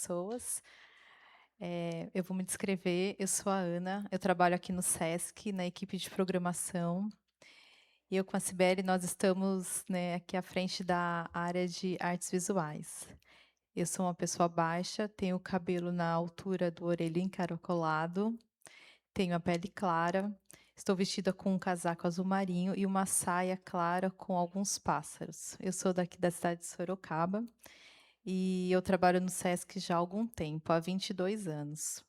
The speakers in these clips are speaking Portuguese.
pessoas. Eu vou me descrever, eu sou a Ana, eu trabalho aqui no SESC, na equipe de programação, e eu com a Cibele, nós estamos, né, aqui à frente da área de artes visuais. Eu sou uma pessoa baixa, tenho o cabelo na altura do orelho encaracolado, tenho a pele clara, estou vestida com um casaco azul marinho e uma saia clara com alguns pássaros. Eu sou daqui da cidade de Sorocaba e eu trabalho no SESC já há algum tempo, há 22 anos.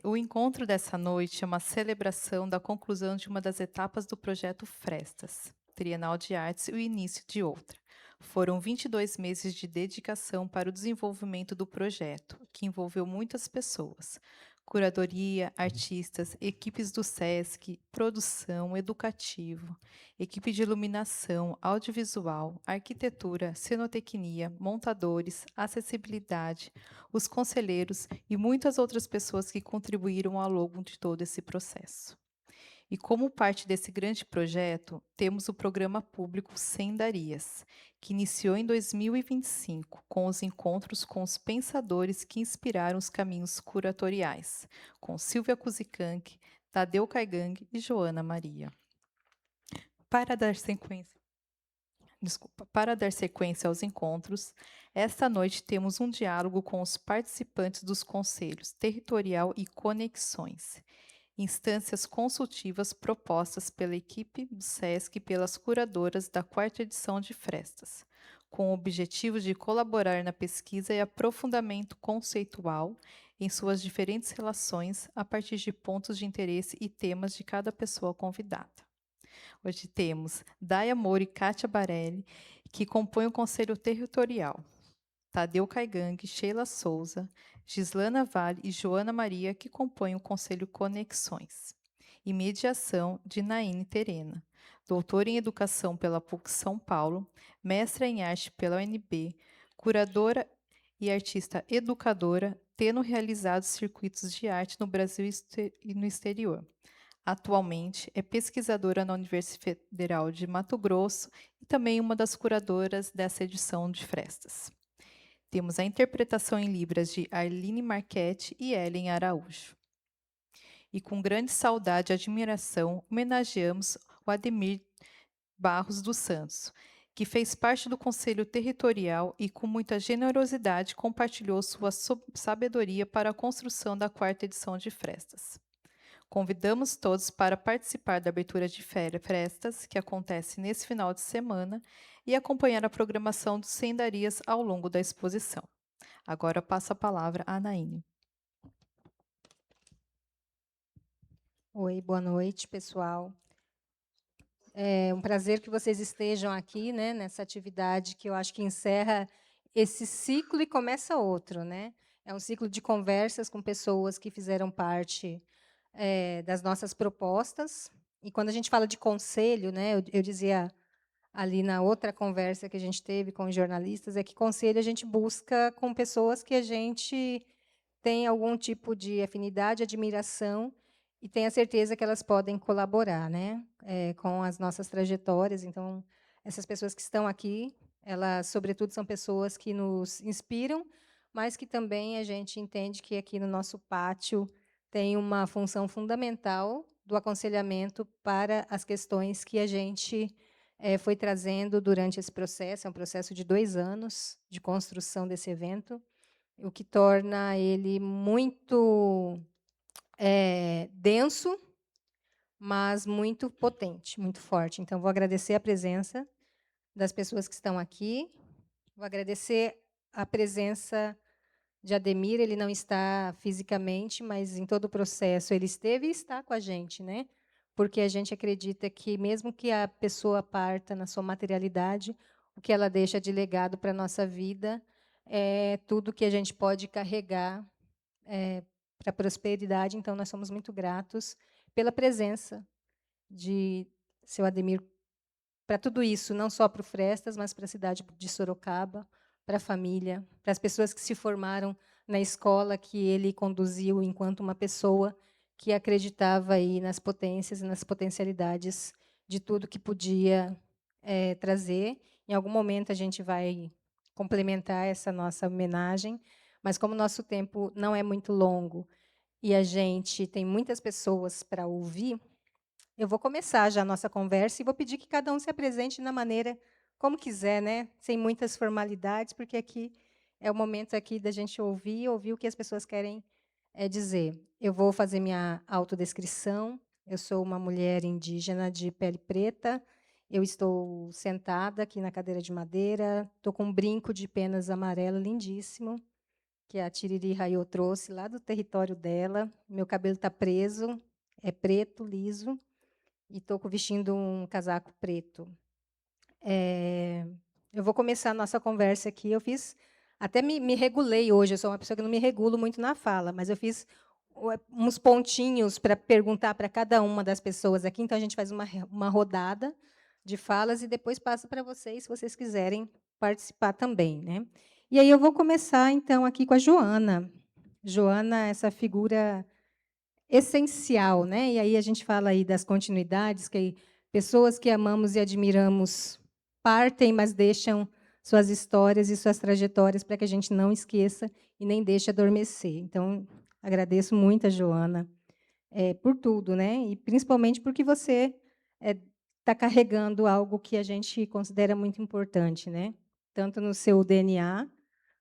O encontro dessa noite é uma celebração da conclusão de uma das etapas do projeto Frestas, Trienal de Artes e o início de outra. Foram 22 meses de dedicação para o desenvolvimento do projeto, que envolveu muitas pessoas. Curadoria, artistas, equipes do SESC, produção, educativo, equipe de iluminação, audiovisual, arquitetura, cenotecnia, montadores, acessibilidade, os conselheiros e muitas outras pessoas que contribuíram ao longo de todo esse processo. E como parte desse grande projeto, temos o programa público Sendarias, que iniciou em 2025, com os encontros com os pensadores que inspiraram os caminhos curatoriais, com Silvia Kuzikank, Tadeu Caigang e Joana Maria. Para dar sequência para dar sequência aos encontros, esta noite temos um diálogo com os participantes dos conselhos territorial e conexões, instâncias consultivas propostas pela equipe do SESC e pelas curadoras da quarta edição de Frestas, com o objetivo de colaborar na pesquisa e aprofundamento conceitual em suas diferentes relações a partir de pontos de interesse e temas de cada pessoa convidada. Hoje temos Daya Moura e Kátia Barelli, que compõem o Conselho Territorial. Tadeu Caigang, Sheila Souza, Gislana Vale e Joana Maria, que compõem o Conselho Conexões. E mediação de Naine Terena, doutora em Educação pela PUC São Paulo, mestra em Arte pela UNB, curadora e artista educadora, tendo realizado circuitos de arte no Brasil e no exterior. Atualmente é pesquisadora na Universidade Federal de Mato Grosso e também uma das curadoras dessa edição de Frestas. Temos a interpretação em Libras de Arline Marchetti e Ellen Araújo. E com grande saudade e admiração, homenageamos o Ademir Barros dos Santos, que fez parte do Conselho Territorial e, com muita generosidade, compartilhou sua sabedoria para a construção da quarta edição de Frestas. Convidamos todos para participar da abertura de Frestas, que acontece nesse final de semana, e acompanhar a programação dos Sendarias ao longo da exposição. Agora passo a palavra à Naine. Oi, boa noite, pessoal. É um prazer que vocês estejam aqui, né, nessa atividade que eu acho que encerra esse ciclo e começa outro, né? É um ciclo de conversas com pessoas que fizeram parte das nossas propostas. E quando a gente fala de conselho, né, eu dizia ali na outra conversa que a gente teve com os jornalistas, é que conselho a gente busca com pessoas que a gente tem algum tipo de afinidade, admiração, e tem a certeza que elas podem colaborar, né, com as nossas trajetórias. Então, essas pessoas que estão aqui, elas, sobretudo, são pessoas que nos inspiram, mas que também a gente entende que aqui no nosso pátio tem uma função fundamental do aconselhamento para as questões que a gente foi trazendo durante esse processo. É um processo de 2 anos de construção desse evento, o que torna ele muito denso, mas muito potente, muito forte. Então, vou agradecer a presença das pessoas que estão aqui, vou agradecer a presença de Ademir. Ele não está fisicamente, mas em todo o processo ele esteve e está com a gente, né? Porque a gente acredita que, mesmo que a pessoa parta na sua materialidade, o que ela deixa de legado para a nossa vida é tudo que a gente pode carregar para a prosperidade. Então, nós somos muito gratos pela presença de seu Ademir para tudo isso, não só para o Frestas, mas para a cidade de Sorocaba, para a família, para as pessoas que se formaram na escola que ele conduziu enquanto uma pessoa que acreditava aí nas potências e nas potencialidades de tudo que podia trazer. Em algum momento a gente vai complementar essa nossa homenagem, mas como o nosso tempo não é muito longo e a gente tem muitas pessoas para ouvir, eu vou começar já a nossa conversa e vou pedir que cada um se apresente da maneira como quiser, né? Sem muitas formalidades, porque aqui é o momento aqui da gente ouvir o que as pessoas querem dizer. Eu vou fazer minha autodescrição. Eu sou uma mulher indígena de pele preta. Eu estou sentada aqui na cadeira de madeira. Estou com um brinco de penas amarelo lindíssimo, que a Tiriri Raiô trouxe lá do território dela. Meu cabelo está preso, é preto, liso, e estou vestindo um casaco preto. Eu vou começar a nossa conversa aqui. Eu fiz, até me regulei hoje, eu sou uma pessoa que não me regulo muito na fala, mas eu fiz uns pontinhos para perguntar para cada uma das pessoas aqui. Então, a gente faz uma rodada de falas e depois passa para vocês, se vocês quiserem participar também, né? E aí eu vou começar, então, aqui com a Joana. Joana, essa figura essencial, né? E aí a gente fala aí das continuidades, que pessoas que amamos e admiramos partem, mas deixam suas histórias e suas trajetórias para que a gente não esqueça e nem deixe adormecer. Então, agradeço muito a Joana por tudo, né? E principalmente porque você está carregando algo que a gente considera muito importante, né? Tanto no seu DNA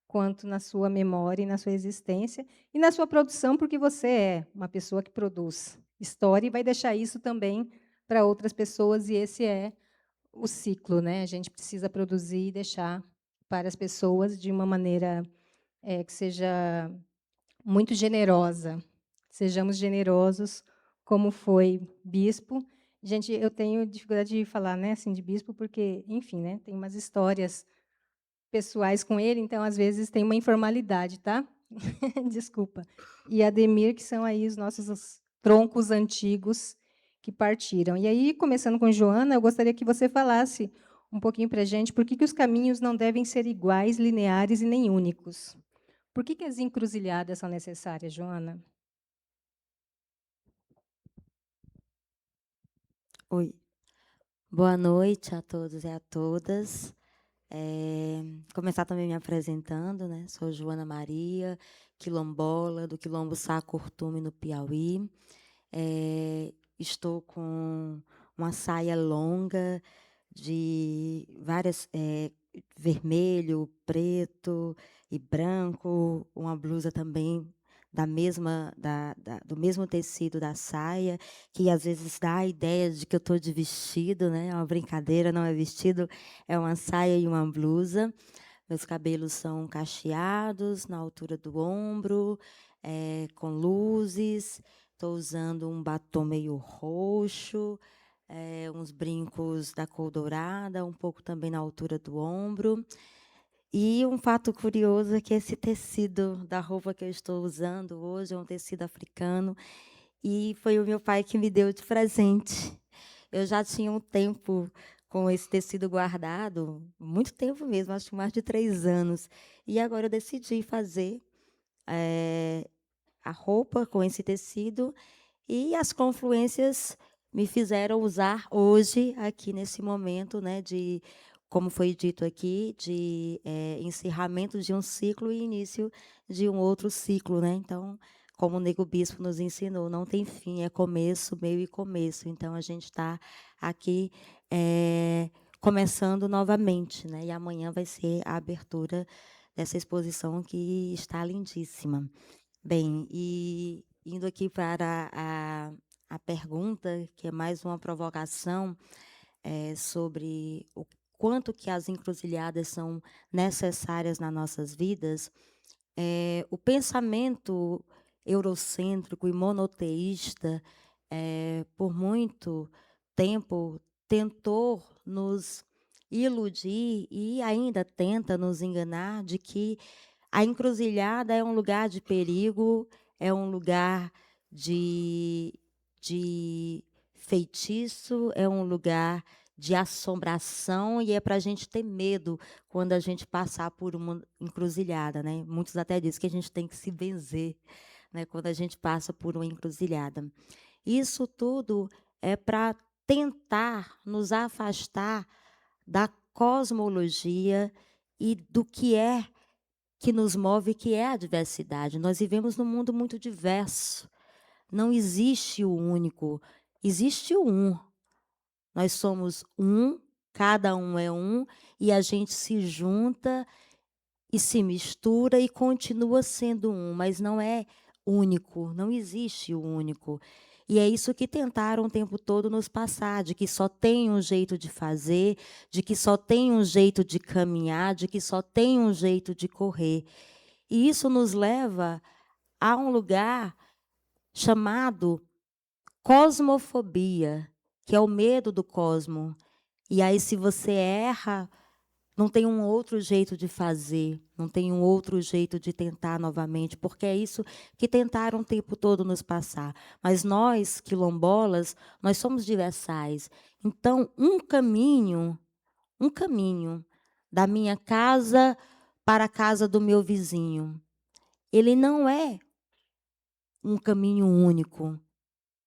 quanto na sua memória e na sua existência e na sua produção, porque você é uma pessoa que produz história e vai deixar isso também para outras pessoas, e esse é o ciclo, né? A gente precisa produzir e deixar para as pessoas de uma maneira que seja muito generosa. Sejamos generosos, como foi Bispo. Gente, eu tenho dificuldade de falar, né, assim, de Bispo, porque, enfim, né, tem umas histórias pessoais com ele, então às vezes tem uma informalidade, tá? Desculpa. E Ademir, que são aí os nossos troncos antigos que partiram. E aí, começando com Joana, eu gostaria que você falasse um pouquinho para a gente por que os caminhos não devem ser iguais, lineares e nem únicos. Por que as encruzilhadas são necessárias, Joana? Oi, boa noite a todos e a todas. Começar também me apresentando, né? Sou Joana Maria, quilombola, do Quilombo Sacurtume, no Piauí. Estou com uma saia longa de várias, vermelho, preto e branco, uma blusa também do mesmo tecido da saia, que às vezes dá a ideia de que eu estou de vestido, né? É uma brincadeira, não é vestido, é uma saia e uma blusa. Meus cabelos são cacheados na altura do ombro, com luzes. Estou usando um batom meio roxo, uns brincos da cor dourada, um pouco também na altura do ombro. E um fato curioso é que esse tecido da roupa que eu estou usando hoje é um tecido africano e foi o meu pai que me deu de presente. Eu já tinha um tempo com esse tecido guardado, muito tempo mesmo, acho que mais de 3 anos. E agora eu decidi fazer a roupa com esse tecido e as confluências me fizeram usar hoje, aqui nesse momento, né, de, como foi dito aqui, de encerramento de um ciclo e início de um outro ciclo, né? Então, como o Nego Bispo nos ensinou, não tem fim, é começo, meio e começo. Então, a gente está aqui começando novamente, né? E amanhã vai ser a abertura dessa exposição que está lindíssima. Bem, e indo aqui para a pergunta, que é mais uma provocação, sobre o quanto que as encruzilhadas são necessárias nas nossas vidas, o pensamento eurocêntrico e monoteísta, por muito tempo, tentou nos iludir e ainda tenta nos enganar de que a encruzilhada é um lugar de perigo, é um lugar de, de feitiço, é um lugar de assombração e é para a gente ter medo quando a gente passar por uma encruzilhada, né? Muitos até dizem que a gente tem que se benzer, né, quando a gente passa por uma encruzilhada. Isso tudo é para tentar nos afastar da cosmologia e do que é que nos move, que é a diversidade. Nós vivemos num mundo muito diverso. Não existe o único, existe o um. Nós somos um, cada um é um, e a gente se junta e se mistura e continua sendo um, mas não é único, não existe o único. E é isso que tentaram o tempo todo nos passar, de que só tem um jeito de fazer, de que só tem um jeito de caminhar, de que só tem um jeito de correr. E isso nos leva a um lugar chamado cosmofobia, que é o medo do cosmo. E aí, se você erra, não tem um outro jeito de fazer, não tem um outro jeito de tentar novamente, porque é isso que tentaram o tempo todo nos passar. Mas nós, quilombolas, nós somos diversais. Então, um caminho da minha casa para a casa do meu vizinho, ele não é um caminho único.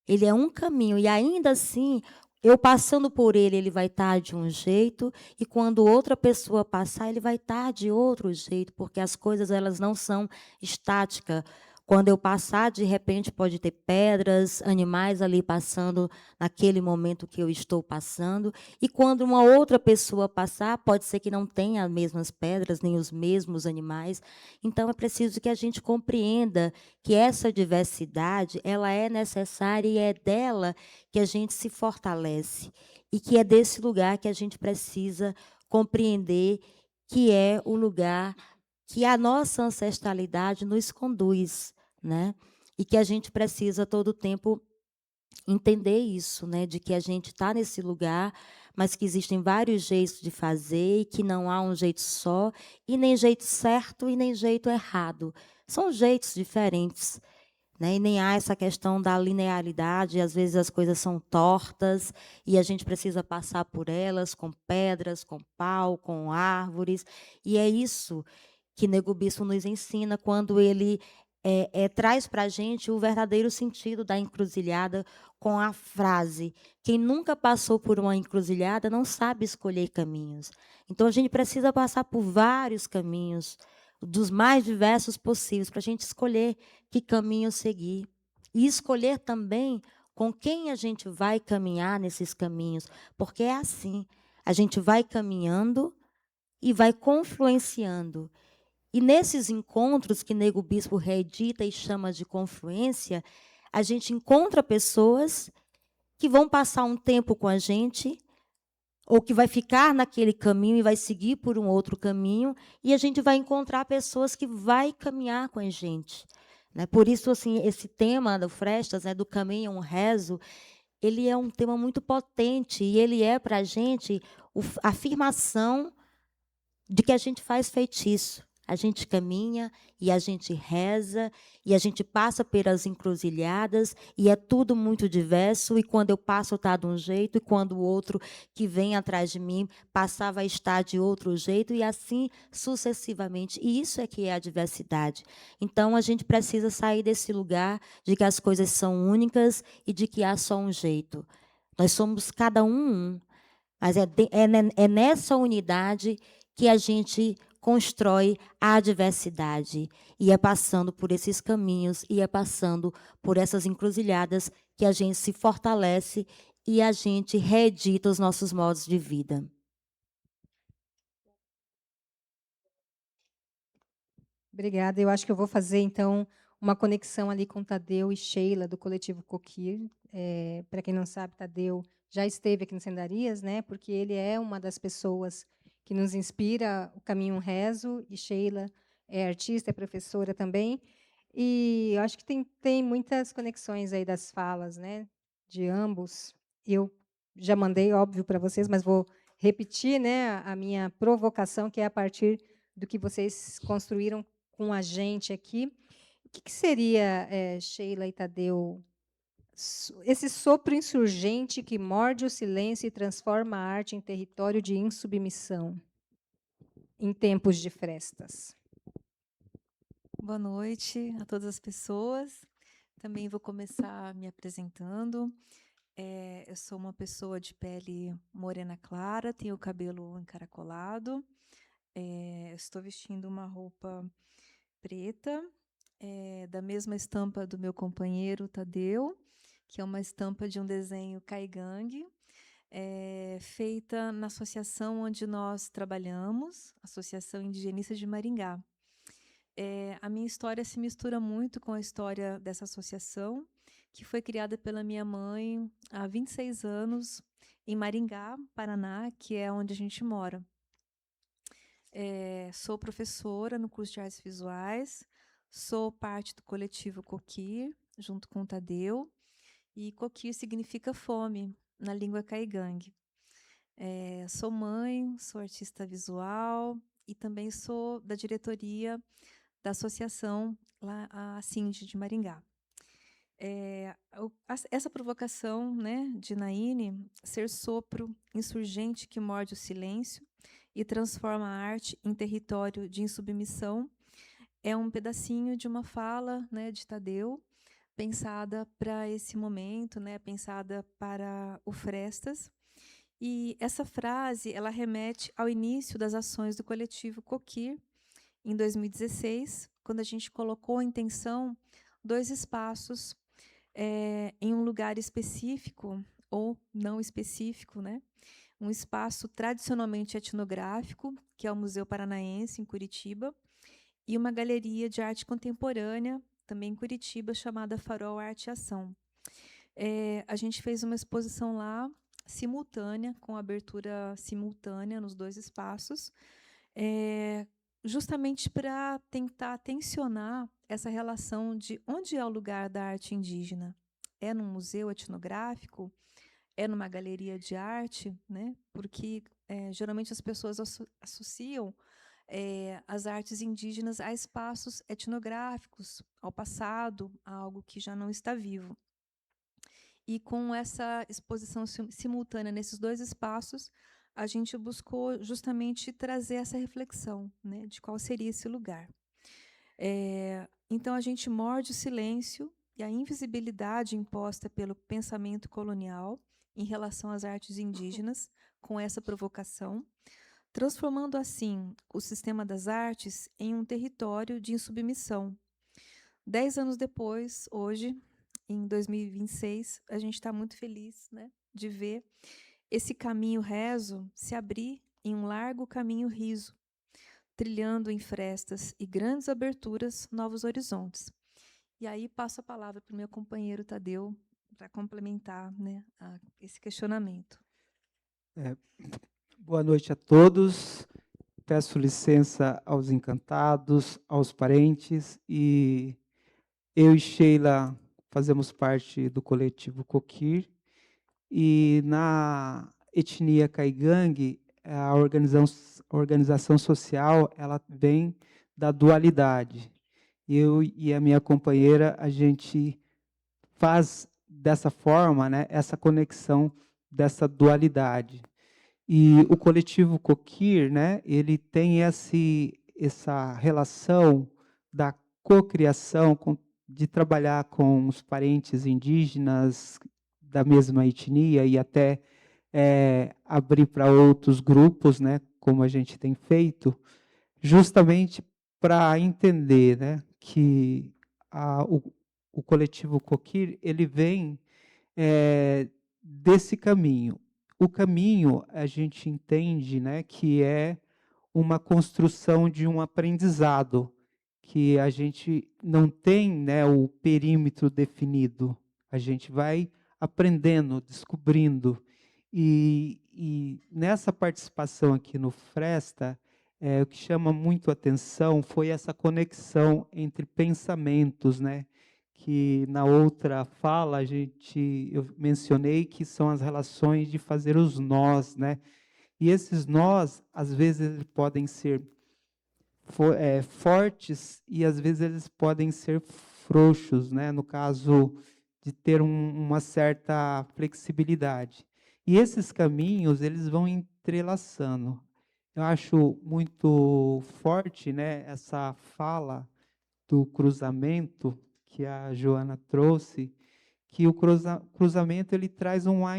Ele é um caminho e ainda assim, eu passando por ele, ele vai estar de um jeito e quando outra pessoa passar, ele vai estar de outro jeito, porque as coisas elas não são estáticas. Quando eu passar, de repente pode ter pedras, animais ali passando naquele momento que eu estou passando, e quando uma outra pessoa passar, pode ser que não tenha as mesmas pedras nem os mesmos animais. Então é preciso que a gente compreenda que essa diversidade ela é necessária e é dela que a gente se fortalece e que é desse lugar que a gente precisa compreender que é o lugar que a nossa ancestralidade nos conduz, né? E que a gente precisa todo o tempo entender isso, né? De que a gente está nesse lugar, mas que existem vários jeitos de fazer e que não há um jeito só, e nem jeito certo e nem jeito errado. São jeitos diferentes, né? E nem há essa questão da linearidade, às vezes as coisas são tortas e a gente precisa passar por elas com pedras, com pau, com árvores, e é isso que Nego Bispo nos ensina quando ele traz para a gente o verdadeiro sentido da encruzilhada com a frase: quem nunca passou por uma encruzilhada não sabe escolher caminhos. Então, a gente precisa passar por vários caminhos, dos mais diversos possíveis, para a gente escolher que caminho seguir. E escolher também com quem a gente vai caminhar nesses caminhos, porque é assim, a gente vai caminhando e vai confluenciando. E nesses encontros que Nego Bispo reedita e chama de confluência, a gente encontra pessoas que vão passar um tempo com a gente, ou que vai ficar naquele caminho e vai seguir por um outro caminho, e a gente vai encontrar pessoas que vai caminhar com a gente. Né? Por isso, assim, esse tema do Frestas, né, do caminho a um rezo, ele é um tema muito potente, e ele é, para a gente, a afirmação de que a gente faz feitiço. A gente caminha e a gente reza e a gente passa pelas encruzilhadas e é tudo muito diverso e quando eu passo está de um jeito e quando o outro que vem atrás de mim passar vai estar de outro jeito e assim sucessivamente. E isso é que é a diversidade. Então a gente precisa sair desse lugar de que as coisas são únicas e de que há só um jeito. Nós somos cada um, mas é nessa unidade que a gente constrói a diversidade. E é passando por esses caminhos, e é passando por essas encruzilhadas que a gente se fortalece e a gente reedita os nossos modos de vida. Obrigada. Eu acho que eu vou fazer, então, uma conexão ali com Tadeu e Sheila, do Coletivo Coquir. Para quem não sabe, Tadeu já esteve aqui no Sendarias, né? Porque ele é uma das pessoas que nos inspira o Caminho Rezo, e Sheila é artista, é professora também. E eu acho que tem muitas conexões aí das falas, né? De ambos. Eu já mandei, óbvio, para vocês, mas vou repetir, né? A minha provocação, que é a partir do que vocês construíram com a gente aqui. O que seria, Sheila e Tadeu, esse sopro insurgente que morde o silêncio e transforma a arte em território de insubmissão em tempos de frestas? Boa noite a todas as pessoas. Também vou começar me apresentando. Eu sou uma pessoa de pele morena clara, tenho o cabelo encaracolado, Estou vestindo uma roupa preta, da mesma estampa do meu companheiro Tadeu, que é uma estampa de um desenho caigangue, feita na associação onde nós trabalhamos, Associação Indigenista de Maringá. A minha história se mistura muito com a história dessa associação, que foi criada pela minha mãe há 26 anos, em Maringá, Paraná, que é onde a gente mora. Sou professora no curso de artes visuais, sou parte do coletivo Coquir, junto com o Tadeu, e Coquir significa fome na língua caigangue. Sou mãe, sou artista visual e também sou da diretoria da associação, lá, a Cindy de Maringá. Essa provocação, né, de Naine, ser sopro insurgente que morde o silêncio e transforma a arte em território de insubmissão, é um pedacinho de uma fala, né, de Tadeu, pensada para esse momento, né, pensada para o Frestas. E essa frase, ela remete ao início das ações do coletivo Coquir, em 2016, quando a gente colocou em tensão 2 espaços em um lugar específico ou não específico, né? Um espaço tradicionalmente etnográfico, que é o Museu Paranaense, em Curitiba, e uma galeria de arte contemporânea, também em Curitiba, chamada Farol Arte e Ação. A gente fez uma exposição lá, simultânea, com abertura simultânea nos 2 espaços, justamente para tentar tensionar essa relação de onde é o lugar da arte indígena. É num museu etnográfico? É numa galeria de arte? Né? Porque, geralmente, as pessoas associam as artes indígenas a espaços etnográficos, ao passado, a algo que já não está vivo. E com essa exposição simultânea nesses 2 espaços, a gente buscou justamente trazer essa reflexão, né, de qual seria esse lugar. Então, a gente morde o silêncio e a invisibilidade imposta pelo pensamento colonial em relação às artes indígenas, com essa provocação, transformando, assim, o sistema das artes em um território de insubmissão. 10 anos depois, hoje, em 2026, a gente está muito feliz, né, de ver esse caminho rezo se abrir em um largo caminho riso, trilhando em frestas e grandes aberturas novos horizontes. E aí passo a palavra para o meu companheiro Tadeu para complementar, né, esse questionamento. Boa noite a todos. Peço licença aos encantados, aos parentes, e eu e Sheila fazemos parte do coletivo Coquir, e na etnia caigangue, a organização social, ela vem da dualidade. Eu e a minha companheira, a gente faz dessa forma, né, essa conexão dessa dualidade. E o coletivo Coquir, né, ele tem essa relação da cocriação, de trabalhar com os parentes indígenas da mesma etnia e até abrir para outros grupos, né, como a gente tem feito, justamente para entender, né, que o coletivo Coquir, ele vem desse caminho. O caminho, a gente entende, né, que é uma construção de um aprendizado, que a gente não tem, né, o perímetro definido. A gente vai aprendendo, descobrindo. E nessa participação aqui no Fresta, o que chama muito a atenção foi essa conexão entre pensamentos, né? Que na outra fala eu mencionei que são as relações de fazer os nós, né? E esses nós, às vezes, eles podem ser fortes e às vezes eles podem ser frouxos, né? No caso de ter uma certa flexibilidade. E esses caminhos, eles vão entrelaçando. Eu acho muito forte, né, essa fala do cruzamento que a Joana trouxe, que o cruzamento ele traz uma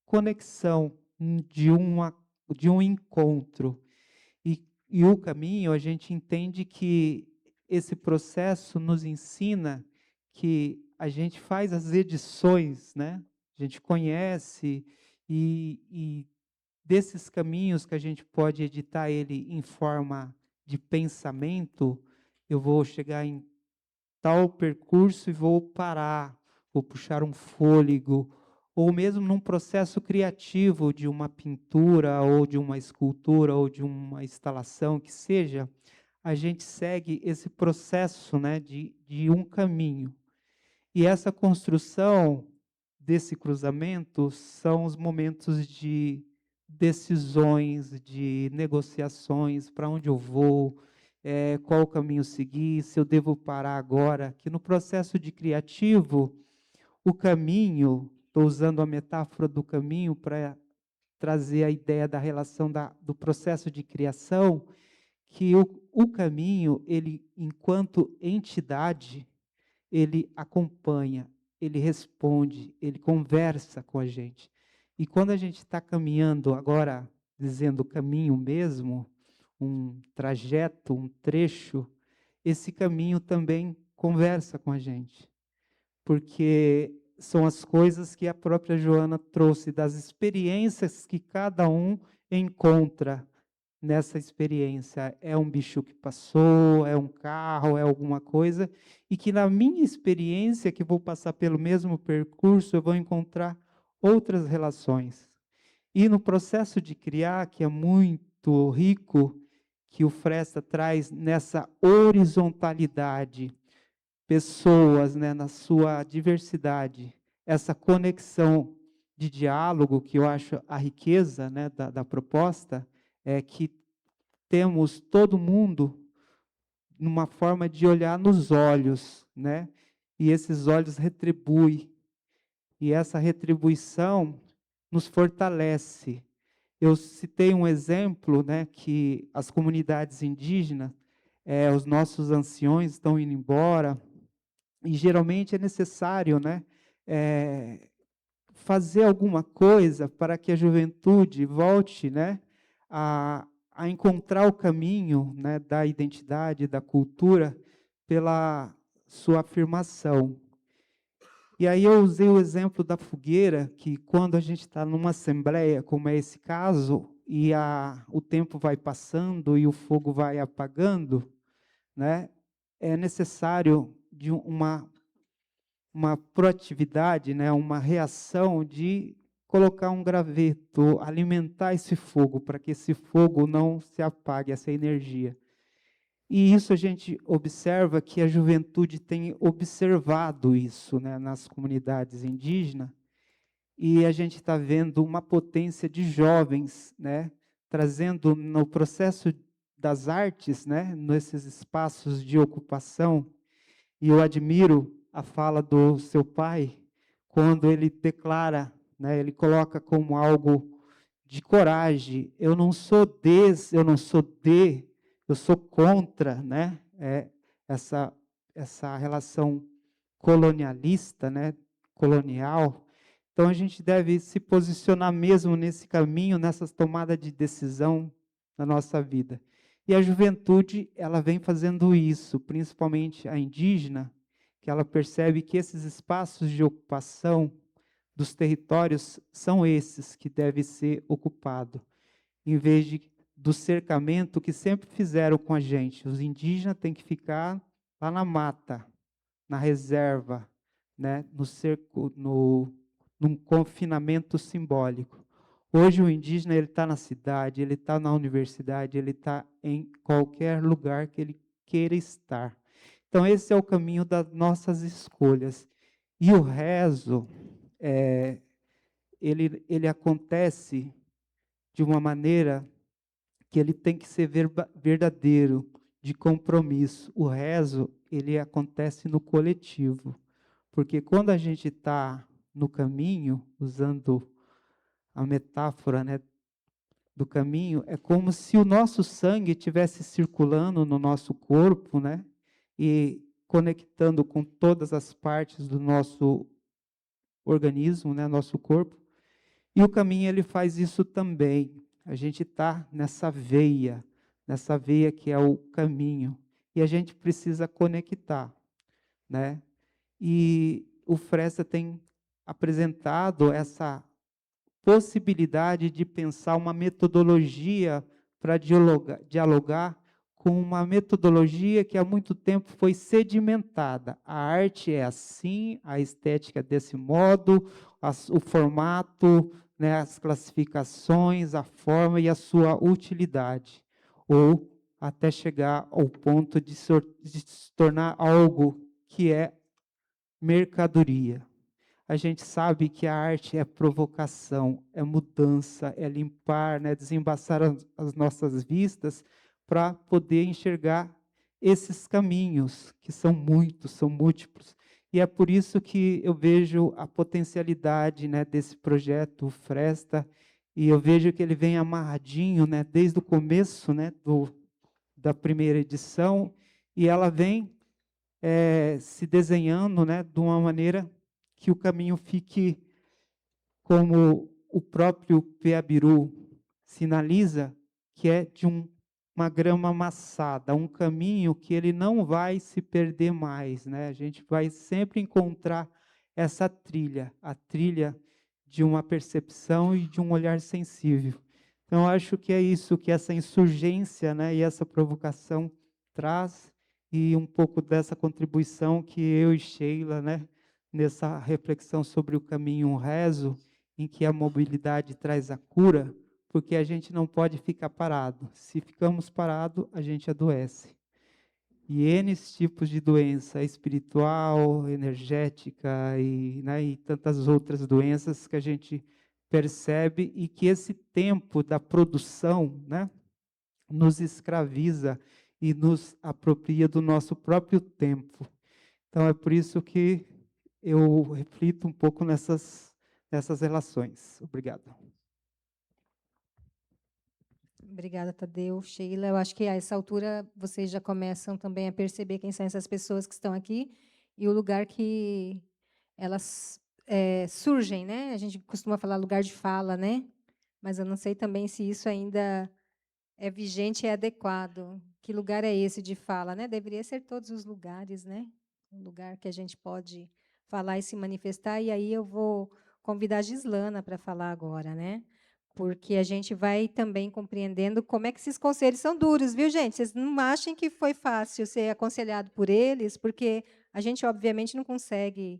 conexão de um encontro. E e o caminho, a gente entende que esse processo nos ensina que a gente faz as edições, né? A gente conhece e desses caminhos que a gente pode editar ele em forma de pensamento, eu vou chegar em tal percurso e vou parar, vou puxar um fôlego, ou mesmo num processo criativo de uma pintura, ou de uma escultura, ou de uma instalação, que seja, a gente segue esse processo, né, de um caminho. E essa construção desse cruzamento são os momentos de decisões, de negociações, para onde eu vou, qual o caminho seguir, se eu devo parar agora. Que no processo de criativo, o caminho, estou usando a metáfora do caminho para trazer a ideia da relação do processo de criação, que o caminho, ele, enquanto entidade, ele acompanha, ele responde, ele conversa com a gente. E quando a gente está caminhando agora, dizendo caminho mesmo, um trajeto, um trecho, esse caminho também conversa com a gente. Porque são as coisas que a própria Joana trouxe, das experiências que cada um encontra nessa experiência. É um bicho que passou, é um carro, é alguma coisa, e que na minha experiência, que vou passar pelo mesmo percurso, eu vou encontrar outras relações. E no processo de criar, que é muito rico, que o Fresta traz nessa horizontalidade, pessoas, né, na sua diversidade, essa conexão de diálogo, que eu acho a riqueza, né, da proposta, é que temos todo mundo numa forma de olhar nos olhos, né? E esses olhos retribuem. E essa retribuição nos fortalece. Eu citei um exemplo, né, que as comunidades indígenas, os nossos anciões estão indo embora, e geralmente é necessário, né, fazer alguma coisa para que a juventude volte, né, a encontrar o caminho, né, da identidade, da cultura, pela sua afirmação. E aí eu usei o exemplo da fogueira, que quando a gente está numa assembleia, como é esse caso, e o tempo vai passando e o fogo vai apagando, né, é necessário de uma proatividade, né, uma reação de colocar um graveto, alimentar esse fogo, para que esse fogo não se apague, essa energia. E isso a gente observa que a juventude tem observado isso, né, nas comunidades indígenas, e a gente está vendo uma potência de jovens, né, trazendo no processo das artes, né, nesses espaços de ocupação. E eu admiro a fala do seu pai, quando ele declara, né, ele coloca como algo de coragem: eu não sou eu não sou eu sou contra, né, essa relação colonialista, né, colonial. Então a gente deve se posicionar mesmo nesse caminho, nessas tomadas de decisão na nossa vida. E a juventude, ela vem fazendo isso, principalmente a indígena, que ela percebe que esses espaços de ocupação dos territórios são esses que devem ser ocupados, em vez do cercamento que sempre fizeram com a gente. Os indígenas têm que ficar lá na mata, na reserva, né, no cerco, num confinamento simbólico. Hoje o indígena está na cidade, ele está na universidade, ele está em qualquer lugar que ele queira estar. Então esse é o caminho das nossas escolhas. E o rezo, ele acontece de uma maneira que ele tem que ser verdadeiro, de compromisso. O rezo, ele acontece no coletivo, porque quando a gente está no caminho, usando a metáfora, né, do caminho, é como se o nosso sangue estivesse circulando no nosso corpo, né, e conectando com todas as partes do nosso organismo, né, nosso corpo. E o caminho, ele faz isso também. A gente está nessa veia, nessa veia que é o caminho. E a gente precisa conectar, né? E o Fresta tem apresentado essa possibilidade de pensar uma metodologia para dialogar com uma metodologia que há muito tempo foi sedimentada. A arte é assim, a estética é desse modo, o formato, né, as classificações, a forma e a sua utilidade. Ou até chegar ao ponto de se tornar algo que é mercadoria. A gente sabe que a arte é provocação, é mudança, é limpar, né, desembaçar as nossas vistas para poder enxergar esses caminhos, que são muitos, são múltiplos. E é por isso que eu vejo a potencialidade, né, desse projeto, o Fresta, e eu vejo que ele vem amarradinho, né, desde o começo, né, da primeira edição, e ela vem se desenhando, né, de uma maneira que o caminho fique, como o próprio Peabiru sinaliza, que é de uma grama amassada, um caminho que ele não vai se perder mais, né? A gente vai sempre encontrar essa trilha, a trilha de uma percepção e de um olhar sensível. Então, acho que é isso que essa insurgência, né, e essa provocação traz, e um pouco dessa contribuição que eu e Sheila, né, nessa reflexão sobre o caminho rezo, em que a mobilidade traz a cura, porque a gente não pode ficar parado. Se ficamos parados, a gente adoece. E N tipos de doença espiritual, energética né, e tantas outras doenças que a gente percebe, e que esse tempo da produção, né, nos escraviza e nos apropria do nosso próprio tempo. Então, é por isso que eu reflito um pouco nessas relações. Obrigado. Obrigada, Tadeu. Sheila, eu acho que a essa altura vocês já começam também a perceber quem são essas pessoas que estão aqui e o lugar que elas surgem, né? A gente costuma falar lugar de fala, né? Mas eu não sei também se isso ainda é vigente e é adequado. Que lugar é esse de fala, né? Deveria ser todos os lugares, né? Um lugar que a gente pode falar e se manifestar. E aí eu vou convidar a Gislana para falar agora, né? Porque a gente vai também compreendendo como é que esses conselhos são duros, viu, gente? Vocês não achem que foi fácil ser aconselhado por eles, porque a gente, obviamente, não consegue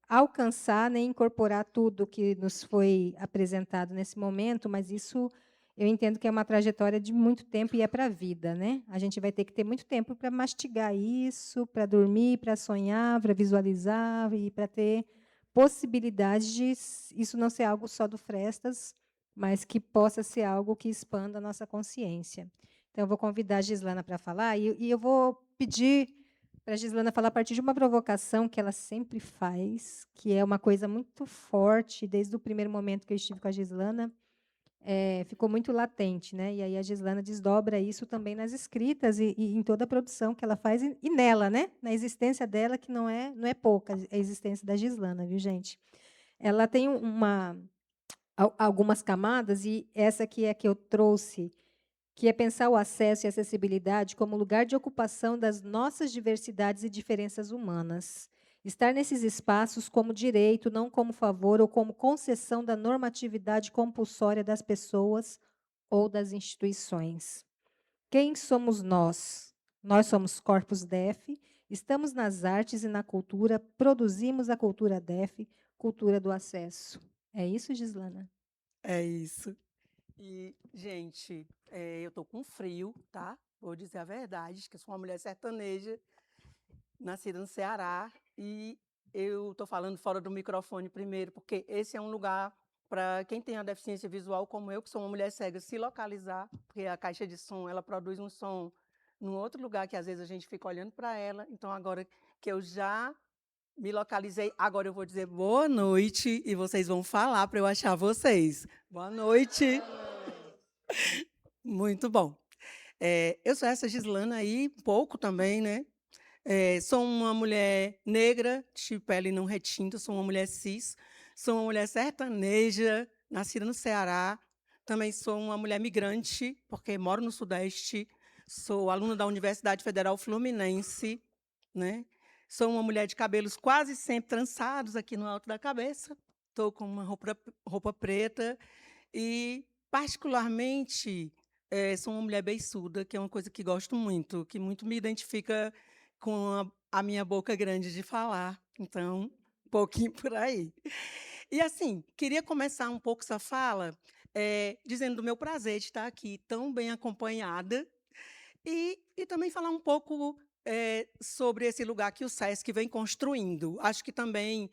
alcançar nem incorporar tudo que nos foi apresentado nesse momento, mas isso eu entendo que é uma trajetória de muito tempo e é para a vida, né? A gente vai ter que ter muito tempo para mastigar isso, para dormir, para sonhar, para visualizar e para ter possibilidade de isso não ser algo só do Frestas, mas que possa ser algo que expanda a nossa consciência. Então, eu vou convidar a Gislana para falar e eu vou pedir para a Gislana falar a partir de uma provocação que ela sempre faz, que é uma coisa muito forte, desde o primeiro momento que eu estive com a Gislana, ficou muito latente, né? E aí a Gislana desdobra isso também nas escritas e em toda a produção que ela faz e nela, né? Na existência dela, que não é pouca a existência da Gislana, viu, gente? Ela tem algumas camadas e essa aqui é a que eu trouxe, que é pensar o acesso e a acessibilidade como lugar de ocupação das nossas diversidades e diferenças humanas. Estar nesses espaços como direito, não como favor ou como concessão da normatividade compulsória das pessoas ou das instituições. Quem somos nós? Nós somos Corpus Def, estamos nas artes e na cultura, produzimos a cultura Def, cultura do acesso. É isso, Gislana? É isso. E, gente, eu tô com frio, tá? Vou dizer a verdade, que eu sou uma mulher sertaneja, nascida no Ceará, e eu estou falando fora do microfone primeiro, porque esse é um lugar para quem tem a deficiência visual, como eu, que sou uma mulher cega, se localizar, porque a caixa de som, ela produz um som num outro lugar que às vezes a gente fica olhando para ela. Então, agora que eu já me localizei, agora eu vou dizer boa noite e vocês vão falar para eu achar vocês. Boa noite. Muito bom. Eu sou essa Gislana aí, pouco também, né? Sou uma mulher negra, de pele não retinta, sou uma mulher cis, sou uma mulher sertaneja, nascida no Ceará, Também sou uma mulher migrante, porque moro no Sudeste, sou aluna da Universidade Federal Fluminense, né? Sou uma mulher de cabelos quase sempre trançados aqui no alto da cabeça, estou com uma roupa preta e, particularmente, sou uma mulher beiçuda, que é uma coisa que gosto muito, que muito me identifica com a minha boca grande de falar. Então, um pouquinho por aí. E, assim, queria começar um pouco essa fala dizendo do meu prazer de estar aqui tão bem acompanhada e também falar um pouco sobre esse lugar que o SESC vem construindo. Acho que também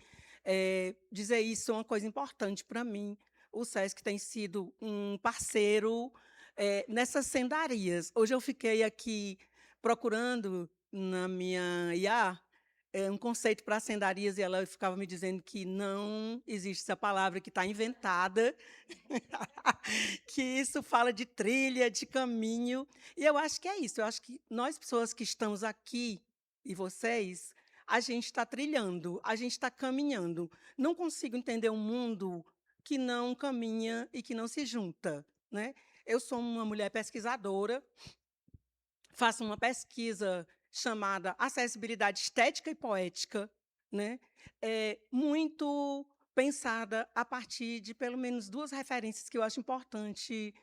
dizer isso é uma coisa importante para mim. O SESC tem sido um parceiro nessas sendarias. Hoje eu fiquei aqui procurando na minha IA um conceito para sendarias e ela ficava me dizendo que não existe essa palavra, que está inventada, que isso fala de trilha, de caminho. E eu acho que é isso. Eu acho que nós, pessoas que estamos aqui, e vocês, a gente está trilhando, a gente está caminhando. Não consigo entender um mundo que não caminha e que não se junta, né? Eu sou uma mulher pesquisadora, faço uma pesquisa chamada Acessibilidade Estética e Poética, né? Muito pensada a partir de pelo menos 2 referências que eu acho importantes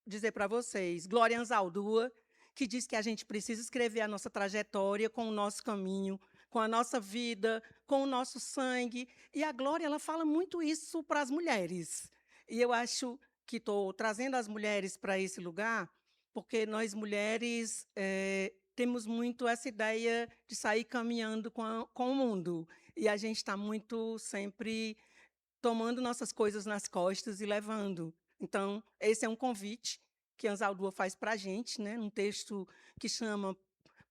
dizer para vocês. Glória Anzaldúa, que diz que a gente precisa escrever a nossa trajetória com o nosso caminho, com a nossa vida, com o nosso sangue. E a Glória, ela fala muito isso para as mulheres. E eu acho que estou trazendo as mulheres para esse lugar porque nós mulheres temos muito essa ideia de sair caminhando com o mundo. E a gente está muito sempre tomando nossas coisas nas costas e levando. Então, esse é um convite que a Anzaldúa faz para a gente, né, num texto que chama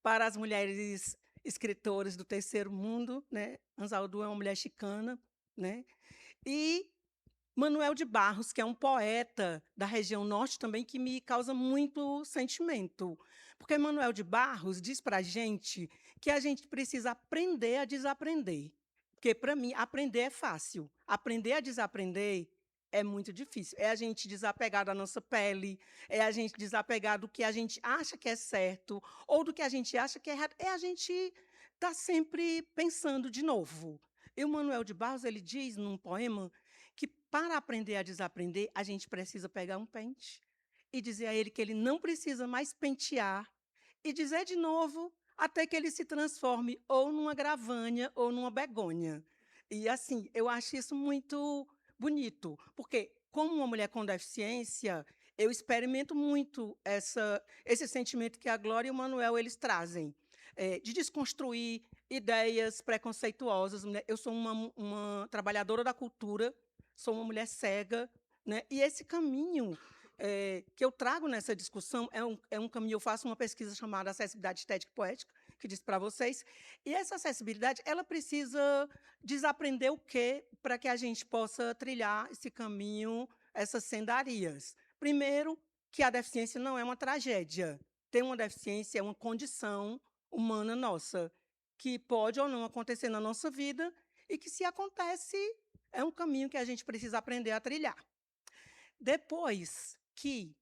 Para as Mulheres Escritoras do Terceiro Mundo. Né? Anzaldúa é uma mulher chicana. Né? E Manuel de Barros, que é um poeta da região norte também, que me causa muito sentimento. Porque Manuel de Barros diz para a gente que a gente precisa aprender a desaprender. Porque, para mim, aprender é fácil. Aprender a desaprender é muito difícil. É a gente desapegar da nossa pele, é a gente desapegar do que a gente acha que é certo, ou do que a gente acha que é errado. É a gente estar sempre pensando de novo. E o Manuel de Barros, ele diz, num poema, que para aprender a desaprender, a gente precisa pegar um pente e dizer a ele que ele não precisa mais pentear e dizer de novo até que ele se transforme ou numa gravânia ou numa begônia. E, assim, eu acho isso muito bonito, porque, como uma mulher com deficiência, eu experimento muito esse sentimento que a Glória e o Manuel eles trazem, de desconstruir ideias preconceituosas. Eu sou uma trabalhadora da cultura, sou uma mulher cega, né? E esse caminho que eu trago nessa discussão é um caminho. Eu faço uma pesquisa chamada Acessibilidade Estética e Poética, que disse para vocês, e essa acessibilidade ela precisa desaprender o quê para que a gente possa trilhar esse caminho, essas sendarias. Primeiro, que a deficiência não é uma tragédia. Ter uma deficiência é uma condição humana nossa, que pode ou não acontecer na nossa vida e que, se acontece, é um caminho que a gente precisa aprender a trilhar. Depois que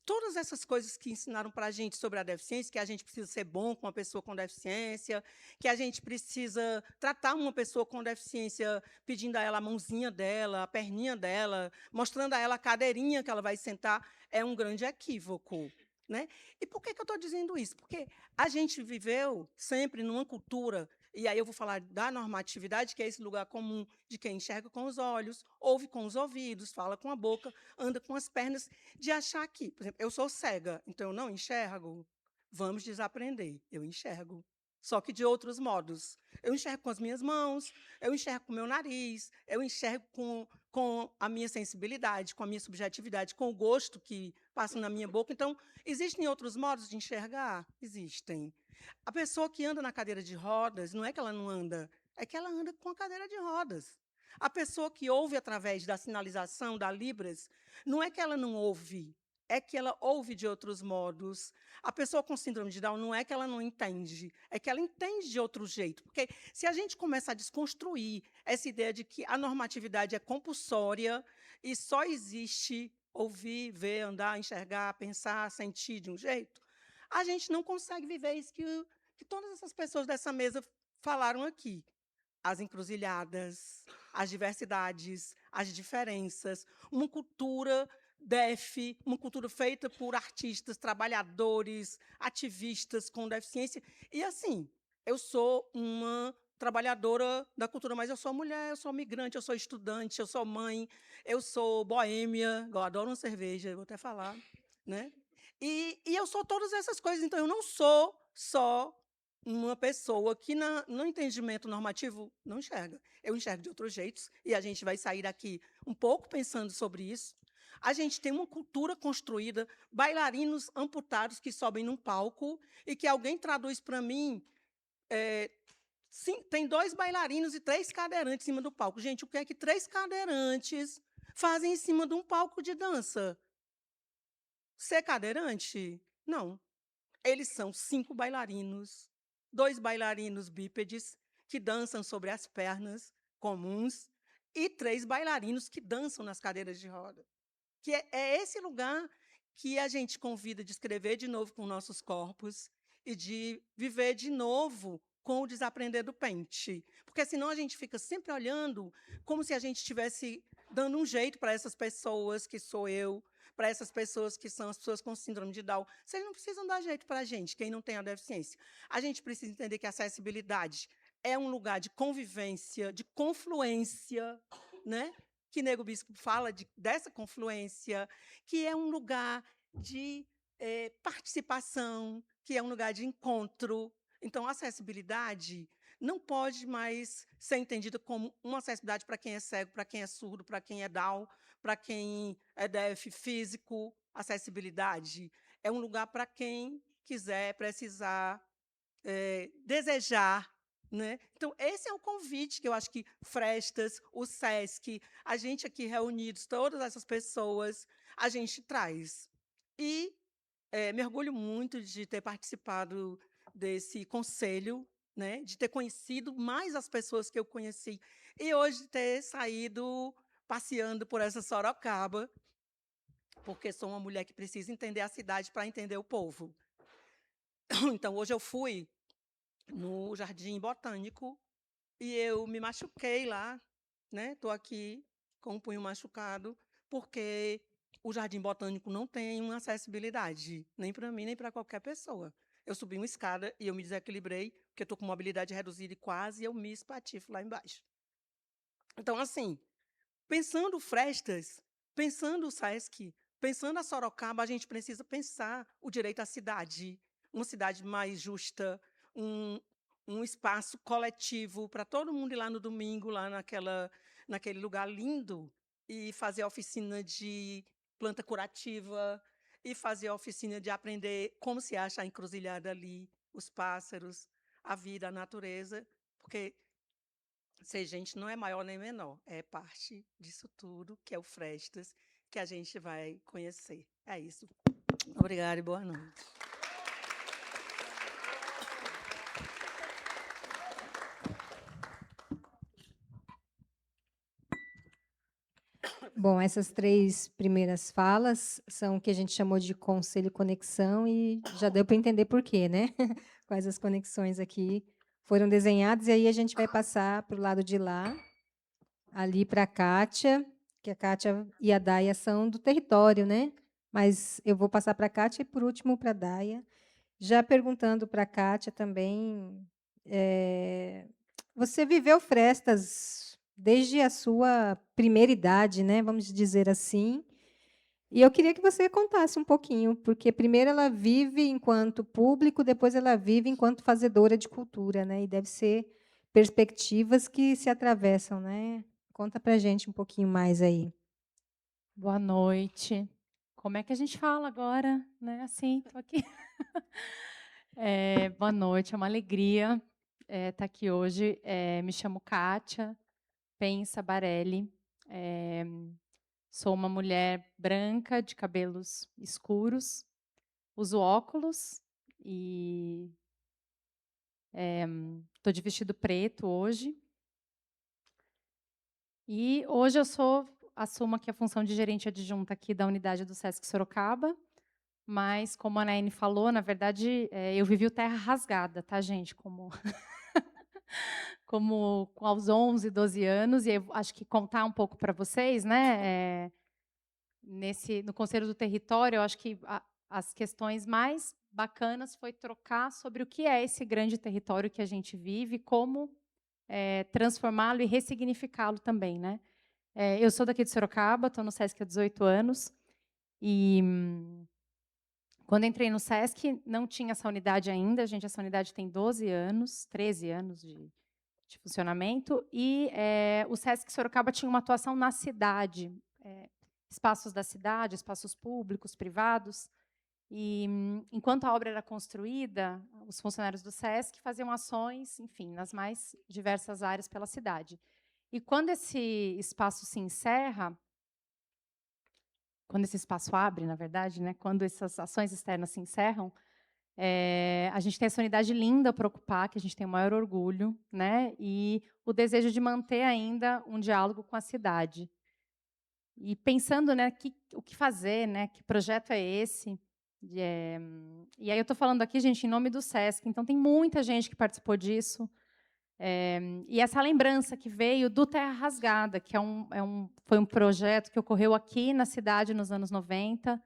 todas essas coisas que ensinaram para a gente sobre a deficiência, que a gente precisa ser bom com uma pessoa com deficiência, que a gente precisa tratar uma pessoa com deficiência pedindo a ela a mãozinha dela, a perninha dela, mostrando a ela a cadeirinha que ela vai sentar, é um grande equívoco. Né? E por que eu estou dizendo isso? Porque a gente viveu sempre numa cultura, e aí eu vou falar da normatividade, que é esse lugar comum de quem enxerga com os olhos, ouve com os ouvidos, fala com a boca, anda com as pernas, de achar que, por exemplo, eu sou cega, então eu não enxergo. Vamos desaprender, eu enxergo. Só que de outros modos. Eu enxergo com as minhas mãos, eu enxergo com o meu nariz, eu enxergo com a minha sensibilidade, com a minha subjetividade, com o gosto que passa na minha boca. Então, existem outros modos de enxergar? Existem. A pessoa que anda na cadeira de rodas, não é que ela não anda, é que ela anda com a cadeira de rodas. A pessoa que ouve através da sinalização, da Libras, não é que ela não ouve, é que ela ouve de outros modos. A pessoa com síndrome de Down não é que ela não entende, é que ela entende de outro jeito. Porque se a gente começa a desconstruir essa ideia de que a normatividade é compulsória e só existe ouvir, ver, andar, enxergar, pensar, sentir de um jeito, a gente não consegue viver isso que todas essas pessoas dessa mesa falaram aqui. As encruzilhadas, as diversidades, as diferenças, uma cultura uma cultura feita por artistas, trabalhadores, ativistas com deficiência. E, assim, eu sou uma trabalhadora da cultura, mas eu sou mulher, eu sou migrante, eu sou estudante, eu sou mãe, eu sou boêmia, eu adoro uma cerveja, vou até falar, né? E eu sou todas essas coisas, então eu não sou só uma pessoa que, no entendimento normativo, não enxerga. Eu enxergo de outros jeitos, e a gente vai sair daqui um pouco pensando sobre isso. A gente tem uma cultura construída, bailarinos amputados que sobem num palco e que alguém traduz para mim. Sim, tem 2 bailarinos e 3 cadeirantes em cima do palco. Gente, o que é que 3 cadeirantes fazem em cima de um palco de dança? Ser cadeirante? Não. Eles são 5 bailarinos, 2 bailarinos bípedes, que dançam sobre as pernas comuns, e 3 bailarinos que dançam nas cadeiras de roda. Que é esse lugar que a gente convida de escrever de novo com nossos corpos e de viver de novo com o desaprender do pente. Porque senão a gente fica sempre olhando como se a gente estivesse dando um jeito para essas pessoas, que sou eu, para essas pessoas que são as pessoas com síndrome de Down. Vocês não precisam dar jeito para a gente, quem não tem a deficiência. A gente precisa entender que a acessibilidade é um lugar de convivência, de confluência, né? Que Nego Bispo fala dessa confluência, que é um lugar de participação, que é um lugar de encontro. Então, a acessibilidade não pode mais ser entendida como uma acessibilidade para quem é cego, para quem é surdo, para quem é Down, para quem é DF físico. Acessibilidade é um lugar para quem quiser, precisar, desejar. Né? Então, esse é o convite que eu acho que Frestas, o SESC, a gente aqui reunidos, todas essas pessoas, a gente traz. E me orgulho muito de ter participado desse conselho, né? De ter conhecido mais as pessoas que eu conheci, e hoje ter saído passeando por essa Sorocaba, porque sou uma mulher que precisa entender a cidade para entender o povo. Então, hoje eu fui no Jardim Botânico e eu me machuquei lá, né? Estou aqui com o punho machucado, porque o Jardim Botânico não tem uma acessibilidade, nem para mim, nem para qualquer pessoa. Eu subi uma escada e eu me desequilibrei, porque estou com mobilidade reduzida e quase eu me espatifo lá embaixo. Então, assim, pensando Frestas, pensando o SESC, pensando a Sorocaba, a gente precisa pensar o direito à cidade, uma cidade mais justa, um espaço coletivo para todo mundo ir lá no domingo, lá naquele lugar lindo, e fazer a oficina de planta curativa, e fazer a oficina de aprender como se acha a encruzilhada ali, os pássaros, a vida, a natureza, porque ser gente não é maior nem menor, é parte disso tudo, que é o Frestas, que a gente vai conhecer. É isso. Obrigada e boa noite. Bom, essas 3 primeiras falas são o que a gente chamou de conselho conexão e já deu para entender por quê, né? Quais as conexões aqui foram desenhadas, e aí a gente vai passar para o lado de lá, ali para a Kátia, que a Kátia e a Daia são do território, né? Mas eu vou passar para a Kátia e, por último, para a Daia. Já perguntando para a Kátia também, você viveu Frestas desde a sua primeira idade, né? Vamos dizer assim. E eu queria que você contasse um pouquinho, porque primeiro ela vive enquanto público, depois ela vive enquanto fazedora de cultura, né? E deve ser perspectivas que se atravessam, né? Conta para a gente um pouquinho mais aí. Boa noite. Como é que a gente fala agora, né? Assim, estou aqui. Boa noite, é uma alegria estar aqui hoje. Me chamo Kátia Pensa Barelli. Sou uma mulher branca, de cabelos escuros, uso óculos e estou de vestido preto hoje. E hoje eu sou assumo aqui a função de gerente adjunta aqui da unidade do Sesc Sorocaba, mas, como a Naine falou, na verdade, eu vivi o terra rasgada, tá, gente? Como aos 11, 12 anos, e eu acho que contar um pouco para vocês, né? No Conselho do Território, eu acho que as questões mais bacanas foi trocar sobre o que é esse grande território que a gente vive, como transformá-lo e ressignificá-lo também, né? Eu sou daqui de Sorocaba, estou no Sesc há 18 anos, e quando entrei no Sesc, não tinha essa unidade ainda, gente, essa unidade tem 12 anos, 13 anos de funcionamento, e o Sesc Sorocaba tinha uma atuação na cidade, espaços da cidade, espaços públicos, privados, e enquanto a obra era construída, os funcionários do Sesc faziam ações, enfim, nas mais diversas áreas pela cidade. E quando esse espaço se encerra, quando esse espaço abre, na verdade, né, quando essas ações externas se encerram, a gente tem essa unidade linda para ocupar, que a gente tem o maior orgulho, né, e o desejo de manter ainda um diálogo com a cidade. E pensando, né, o que fazer, né, que projeto é esse? E aí eu estou falando aqui, gente, em nome do Sesc, então tem muita gente que participou disso. E essa lembrança que veio do Terra Rasgada, que foi um projeto que ocorreu aqui na cidade nos anos 90,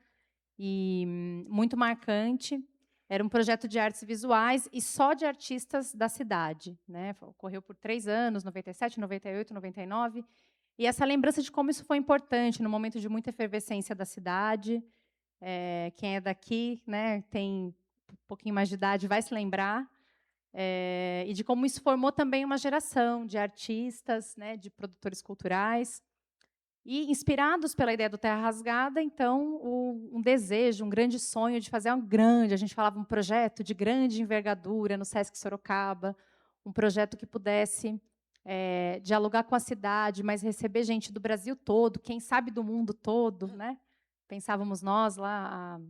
e muito marcante. Era um projeto de artes visuais e só de artistas da cidade, né? Ocorreu por 3 anos, 97, 98, 99. E essa lembrança de como isso foi importante no momento de muita efervescência da cidade. Quem é daqui, né, tem um pouquinho mais de idade, vai se lembrar. E de como isso formou também uma geração de artistas, né, de produtores culturais. E, inspirados pela ideia do Terra Rasgada, então, um desejo, um grande sonho de fazer a gente falava um projeto de grande envergadura no Sesc Sorocaba, um projeto que pudesse dialogar com a cidade, mas receber gente do Brasil todo, quem sabe do mundo todo, né? Pensávamos nós lá há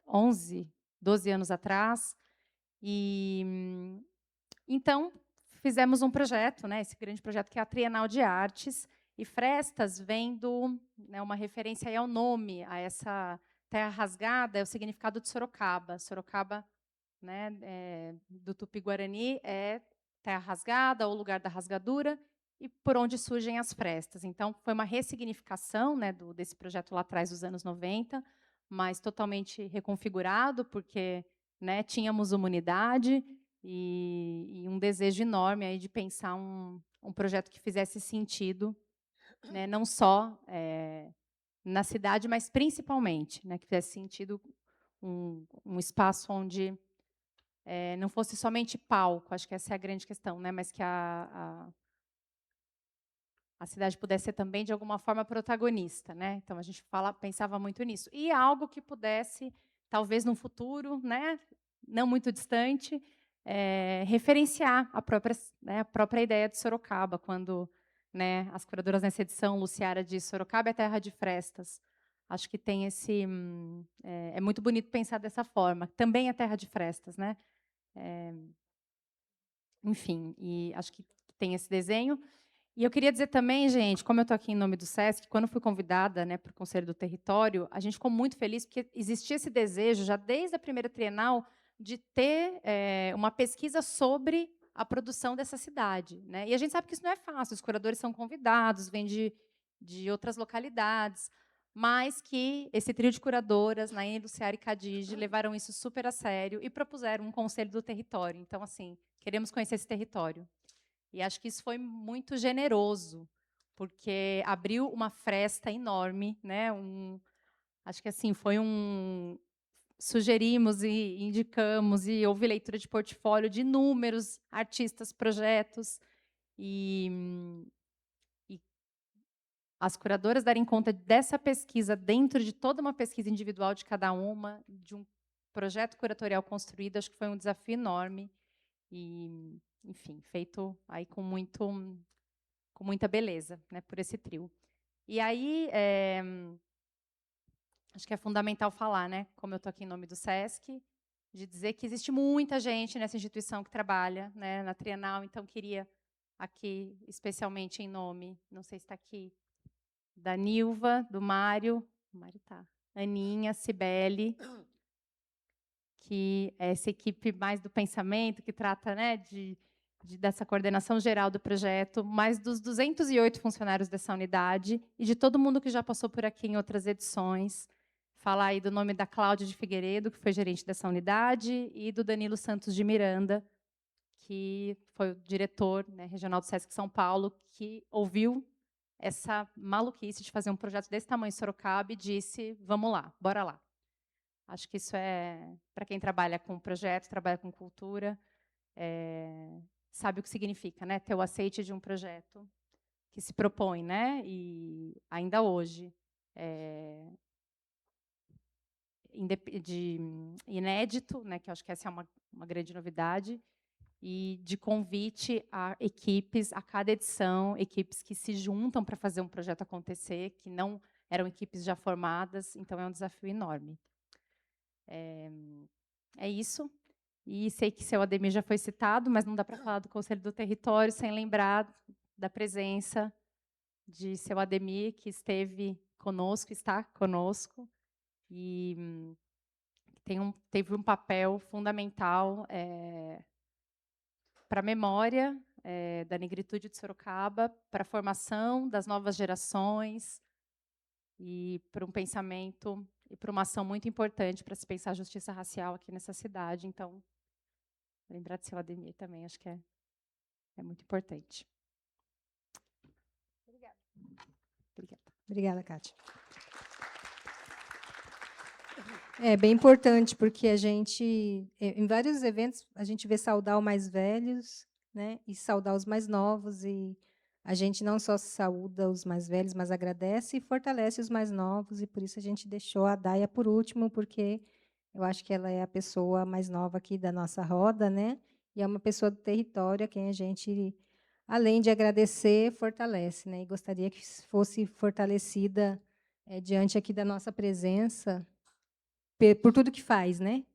11, 12 anos atrás. E então fizemos um projeto, né, esse grande projeto que é a Trienal de Artes, e Frestas vem uma referência aí ao nome, a essa terra rasgada, é o significado de Sorocaba. Sorocaba, né, do Tupi-Guarani, é terra rasgada, ou lugar da rasgadura, e por onde surgem as frestas. Então, foi uma ressignificação, né, desse projeto lá atrás, dos anos 90, mas totalmente reconfigurado, porque, né, tínhamos uma unidade e um desejo enorme aí de pensar um projeto que fizesse sentido, né, não só na cidade, mas principalmente, né, que fizesse sentido um espaço onde não fosse somente palco, acho que essa é a grande questão, né, mas que a cidade pudesse ser também, de alguma forma, protagonista, né? Então, a gente pensava muito nisso. E algo que pudesse, talvez, no futuro, né, não muito distante, referenciar a própria ideia de Sorocaba, quando, né, as curadoras nessa edição, Luciara, diz Sorocaba é terra de frestas. Acho que tem esse... é muito bonito pensar dessa forma. Também é terra de frestas, né? Enfim, e acho que tem esse desenho. E eu queria dizer também, gente, como eu estou aqui em nome do Sesc, quando fui convidada, né, para o Conselho do Território, a gente ficou muito feliz, porque existia esse desejo, já desde a primeira trienal, de ter uma pesquisa sobre a produção dessa cidade, né? E a gente sabe que isso não é fácil, os curadores são convidados, vêm de outras localidades, mas que esse trio de curadoras, Naine, Luciara e Khadija, levaram isso super a sério e propuseram um Conselho do Território. Então, assim, queremos conhecer esse território. E acho que isso foi muito generoso, porque abriu uma fresta enorme, né? Acho que assim foi sugerimos e indicamos e houve leitura de portfólio de inúmeros artistas, projetos e as curadoras darem conta dessa pesquisa dentro de toda uma pesquisa individual de cada uma, de um projeto curatorial construído, acho que foi um desafio enorme e, enfim, feito aí com muita beleza, né, por esse trio. E aí, acho que é fundamental falar, né, como eu estou aqui em nome do Sesc, de dizer que existe muita gente nessa instituição que trabalha, né, na Trienal, então queria aqui, especialmente em nome, não sei se está aqui, da Nilva, do Mário, tá, Aninha, Cibele, que é essa equipe mais do pensamento, que trata, né, dessa coordenação geral do projeto, mais dos 208 funcionários dessa unidade e de todo mundo que já passou por aqui em outras edições. Falar aí do nome da Cláudia de Figueiredo, que foi gerente dessa unidade, e do Danilo Santos de Miranda, que foi o diretor, né, regional do SESC São Paulo, que ouviu essa maluquice de fazer um projeto desse tamanho em Sorocaba e disse, vamos lá, bora lá. Acho que isso é, para quem trabalha com projetos, trabalha com cultura, sabe o que significa, né? Ter o aceite de um projeto que se propõe, né? E ainda hoje, inédito, né? Que eu acho que essa é uma grande novidade, e de convite a equipes, a cada edição, equipes que se juntam para fazer um projeto acontecer, que não eram equipes já formadas, então é um desafio enorme. É isso. E sei que seu Ademir já foi citado, mas não dá para falar do Conselho do Território sem lembrar da presença de seu Ademir, que esteve conosco, está conosco, e teve um papel fundamental para a memória da negritude de Sorocaba, para a formação das novas gerações, e para um pensamento e para uma ação muito importante para se pensar a justiça racial aqui nessa cidade. Então, lembrar de seu Ademir também, acho que é muito importante. Obrigada. Obrigada. Obrigada, Kátia. É bem importante, porque a gente, em vários eventos, a gente vê saudar os mais velhos, né, e saudar os mais novos, e a gente não só saúda os mais velhos, mas agradece e fortalece os mais novos, e por isso a gente deixou a Daia por último, porque eu acho que ela é a pessoa mais nova aqui da nossa roda, né, e é uma pessoa do território a quem a gente, além de agradecer, fortalece, né, e gostaria que fosse fortalecida diante aqui da nossa presença, por tudo que faz, né?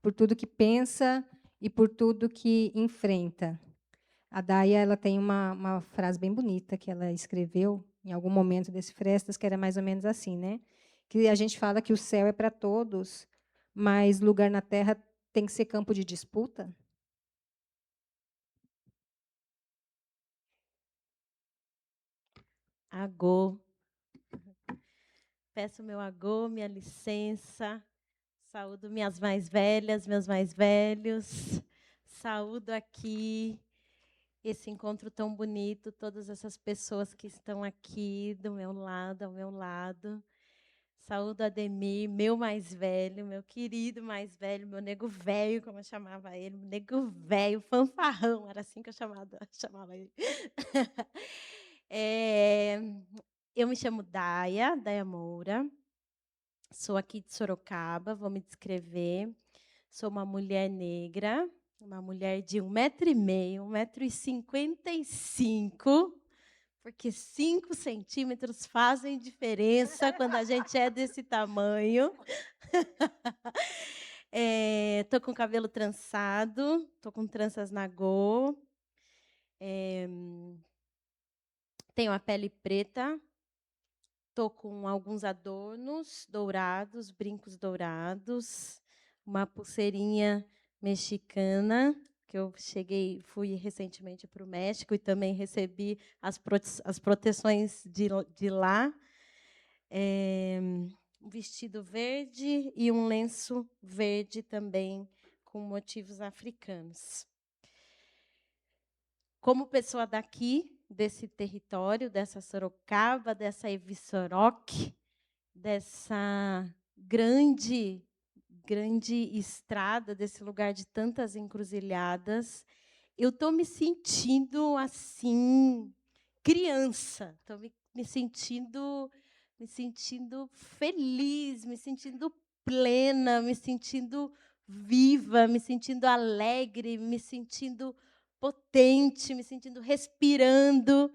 Por tudo que pensa e por tudo que enfrenta. A Daia, ela tem uma frase bem bonita que ela escreveu em algum momento desse Frestas, que era mais ou menos assim, né? Que a gente fala que o céu é para todos, mas lugar na terra tem que ser campo de disputa. Agô. Peço meu agô, minha licença. Saúdo minhas mais velhas, meus mais velhos. Saúdo aqui esse encontro tão bonito, todas essas pessoas que estão aqui do meu lado, ao meu lado. Saúdo Ademir, meu mais velho, meu querido mais velho, meu nego velho, como eu chamava ele, nego velho, fanfarrão, era assim que eu chamava ele. Eu me chamo Daia Moura, sou aqui de Sorocaba, vou me descrever. Sou uma mulher negra, uma mulher de 1,5 m, 1,55 m, porque 5 centímetros fazem diferença quando a gente é desse tamanho. Estou com cabelo trançado, estou com tranças na Go. Tenho a pele preta, estou com alguns adornos dourados, brincos dourados, uma pulseirinha mexicana, que eu fui recentemente para o México e também recebi as proteções de lá. Um vestido verde e um lenço verde também, com motivos africanos. Como pessoa daqui, desse território, dessa Sorocaba, dessa Evissorok, dessa grande estrada, desse lugar de tantas encruzilhadas, eu estou me sentindo assim criança, estou me sentindo feliz, me sentindo plena, me sentindo viva, me sentindo alegre, me sentindo potente, me sentindo respirando.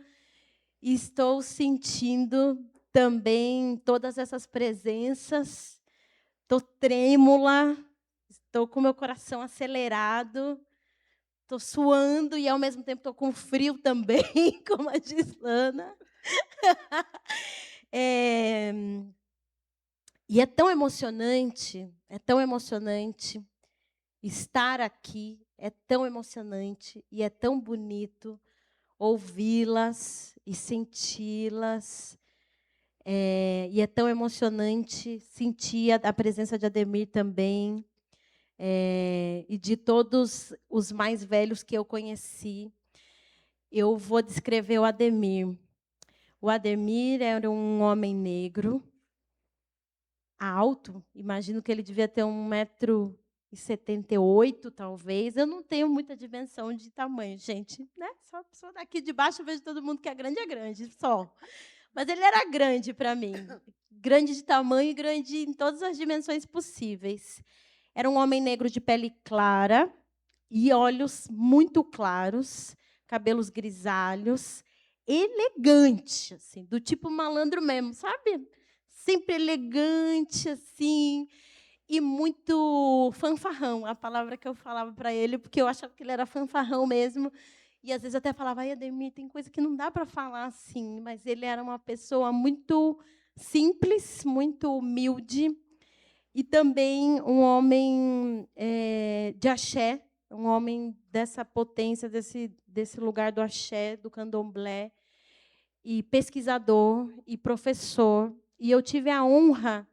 E estou sentindo também todas essas presenças. Estou trêmula, estou com meu coração acelerado, estou suando e, ao mesmo tempo, estou com frio também, como a Gislana. E é tão emocionante estar aqui, é tão emocionante e é tão bonito ouvi-las e senti-las. E é tão emocionante sentir a presença de Ademir também, e de todos os mais velhos que eu conheci. Eu vou descrever o Ademir. O Ademir era um homem negro, alto, imagino que ele devia ter 1,78 m, talvez. Eu não tenho muita dimensão de tamanho, gente, né? Só a pessoa daqui de baixo, eu vejo todo mundo que é grande, só. Mas ele era grande para mim, grande de tamanho e grande em todas as dimensões possíveis. Era um homem negro de pele clara e olhos muito claros, cabelos grisalhos, elegante, assim, do tipo malandro mesmo, sabe? Sempre elegante, assim, e muito fanfarrão, a palavra que eu falava para ele, porque eu achava que ele era fanfarrão mesmo. E, às vezes, eu até falava, ai, Ademir, tem coisa que não dá para falar assim. Mas ele era uma pessoa muito simples, muito humilde, e também um homem de axé, um homem dessa potência, desse lugar do axé, do candomblé, e pesquisador e professor. E eu tive a honra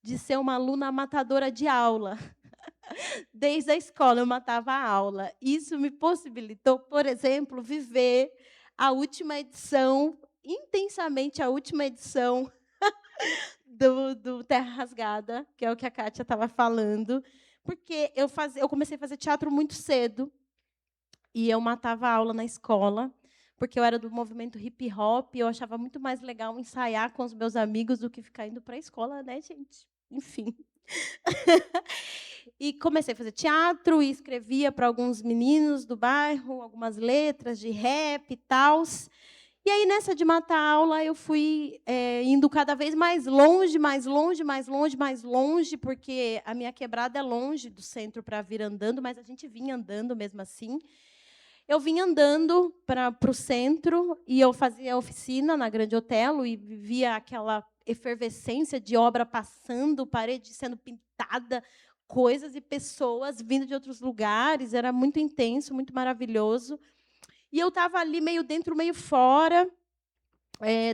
de ser uma aluna matadora de aula. Desde a escola eu matava a aula. Isso me possibilitou, por exemplo, viver a última edição, intensamente a última edição do Terra Rasgada, que é o que a Kátia estava falando, porque eu comecei a fazer teatro muito cedo e eu matava a aula na escola, porque eu era do movimento hip hop e eu achava muito mais legal ensaiar com os meus amigos do que ficar indo para a escola, né, gente? Enfim. E comecei a fazer teatro e escrevia para alguns meninos do bairro, algumas letras de rap e tal. E aí, nessa de matar a aula, eu fui indo cada vez mais longe, porque a minha quebrada é longe do centro para vir andando, mas a gente vinha andando mesmo assim. Eu vinha andando para o centro e eu fazia oficina na Grande Otelo e vivia aquela efervescência de obra passando, parede sendo pintada, coisas e pessoas vindo de outros lugares. Era muito intenso, muito maravilhoso. E eu estava ali meio dentro, meio fora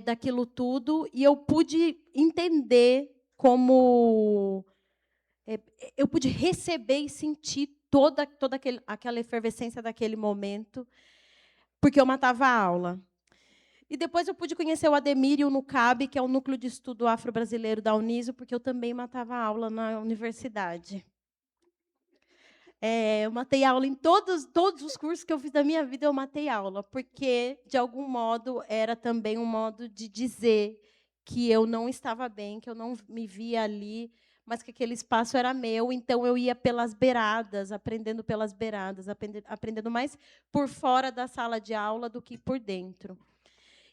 daquilo tudo, e eu pude entender como... eu pude receber e sentir toda aquela efervescência daquele momento, porque eu matava a aula. E depois eu pude conhecer o Ademir e o NUCAB, que é o Núcleo de Estudo Afro-Brasileiro da Uniso, porque eu também matava a aula na universidade. Eu matei aula em todos os cursos que eu fiz da minha vida, eu matei aula, porque, de algum modo, era também um modo de dizer que eu não estava bem, que eu não me via ali, mas que aquele espaço era meu, então eu ia pelas beiradas, aprendendo pelas beiradas, aprendendo mais por fora da sala de aula do que por dentro.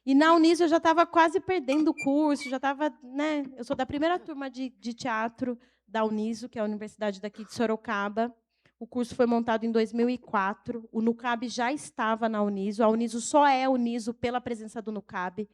E na Uniso eu já estava quase perdendo o curso, já estava, né? Eu sou da primeira turma de teatro da Uniso, que é a universidade daqui de Sorocaba. O curso foi montado em 2004. O NUCAB já estava na Uniso. A Uniso só é Uniso pela presença do NUCAB.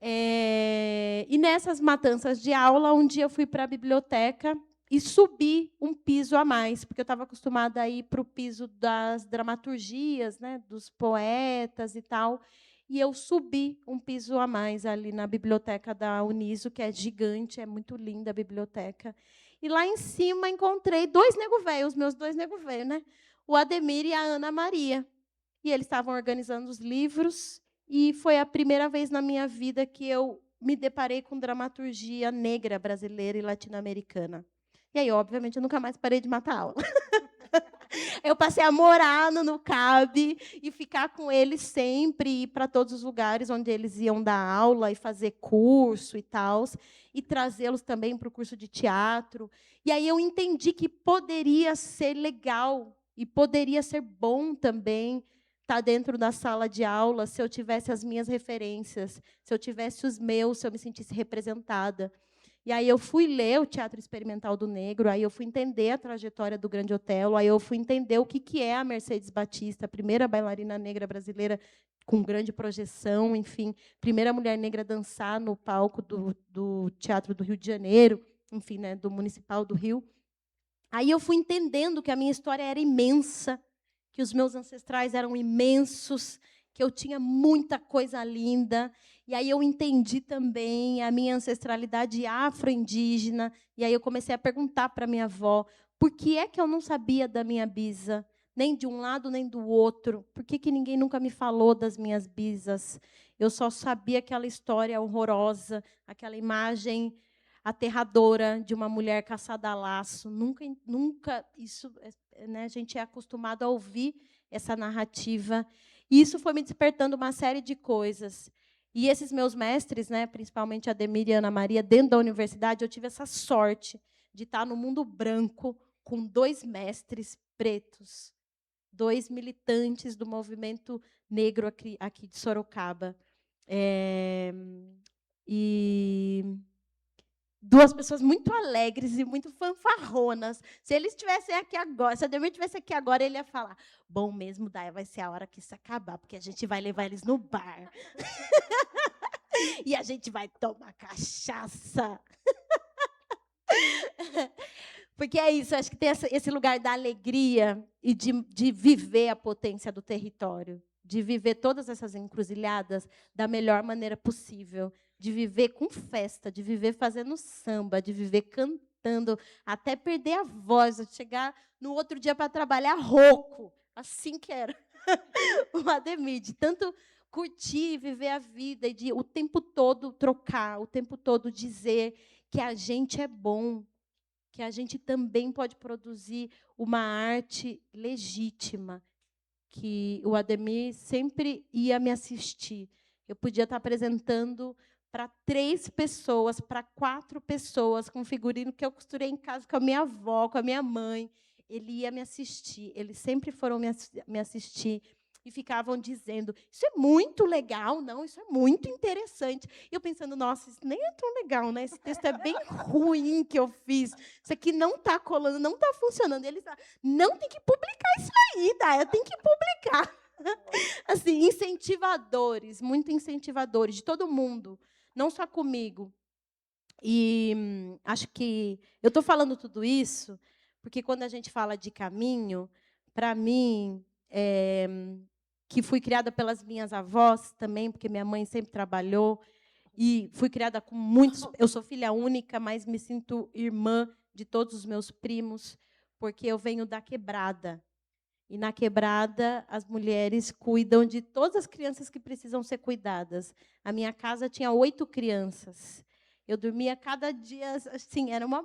E nessas matanças de aula, um dia eu fui para a biblioteca e subi um piso a mais, porque eu estava acostumada a ir para o piso das dramaturgias, né, dos poetas e tal. E eu subi um piso a mais ali na biblioteca da Uniso, que é gigante, é muito linda a biblioteca. E lá em cima encontrei dois nego-véios, os meus dois nego-véios, né? O Ademir e a Ana Maria. E eles estavam organizando os livros, e foi a primeira vez na minha vida que eu me deparei com dramaturgia negra, brasileira e latino-americana. E aí, obviamente, eu nunca mais parei de matar aula. Eu passei a morar no NUCAB e ficar com eles sempre, ir para todos os lugares onde eles iam dar aula e fazer curso e tal, e trazê-los também para o curso de teatro. E aí eu entendi que poderia ser legal e poderia ser bom também estar dentro da sala de aula se eu tivesse as minhas referências, se eu tivesse os meus, se eu me sentisse representada. E aí eu fui ler o Teatro Experimental do Negro, aí eu fui entender a trajetória do Grande Otelo, aí eu fui entender o que é a Mercedes Batista, a primeira bailarina negra brasileira com grande projeção, enfim, primeira mulher negra a dançar no palco do Teatro do Rio de Janeiro, enfim, né, do Municipal do Rio. Aí eu fui entendendo que a minha história era imensa, que os meus ancestrais eram imensos, que eu tinha muita coisa linda. E aí eu entendi também a minha ancestralidade afro-indígena. E aí eu comecei a perguntar para minha avó, por que é que eu não sabia da minha bisa? Nem de um lado, nem do outro. Por que ninguém nunca me falou das minhas bisas? Eu só sabia aquela história horrorosa, aquela imagem aterradora de uma mulher caçada a laço. Nunca isso, né, a gente é acostumado a ouvir essa narrativa. E isso foi me despertando uma série de coisas. E esses meus mestres, né, principalmente a Ademir e a Ana Maria, dentro da universidade, eu tive essa sorte de estar no mundo branco com 2 mestres pretos, 2 militantes do movimento negro aqui de Sorocaba. E 2 pessoas muito alegres e muito fanfarronas. Se eles estivessem aqui agora, se a Ademir estivesse aqui agora, ele ia falar: bom mesmo, Daia, vai ser a hora que isso acabar, porque a gente vai levar eles no bar. E a gente vai tomar cachaça. Porque é isso, acho que tem esse lugar da alegria e de viver a potência do território, de viver todas essas encruzilhadas da melhor maneira possível, de viver com festa, de viver fazendo samba, de viver cantando, até perder a voz, de chegar no outro dia para trabalhar rouco, assim que era o Ademir, de tanto curtir, viver a vida e de o tempo todo trocar, o tempo todo dizer que a gente é bom, que a gente também pode produzir uma arte legítima, que o Ademir sempre ia me assistir. Eu podia estar apresentando para 3 pessoas, para 4 pessoas, com figurino que eu costurei em casa com a minha avó, com a minha mãe. Ele ia me assistir, eles sempre foram me assistir e ficavam dizendo: isso é muito legal, não, isso é muito interessante. E eu pensando: nossa, isso nem é tão legal, né? Esse texto é bem ruim que eu fiz. Isso aqui não está colando, não está funcionando. E eles não tem que publicar isso aí, Daia, tem que publicar. Assim, incentivadores, muito incentivadores, de todo mundo, não só comigo. E acho que eu estou falando tudo isso porque quando a gente fala de caminho, para mim, que fui criada pelas minhas avós também, porque minha mãe sempre trabalhou, e fui criada com muitos... Eu sou filha única, mas me sinto irmã de todos os meus primos, porque eu venho da quebrada. E na quebrada, as mulheres cuidam de todas as crianças que precisam ser cuidadas. A minha casa tinha 8 crianças. Eu dormia cada dia, assim, era uma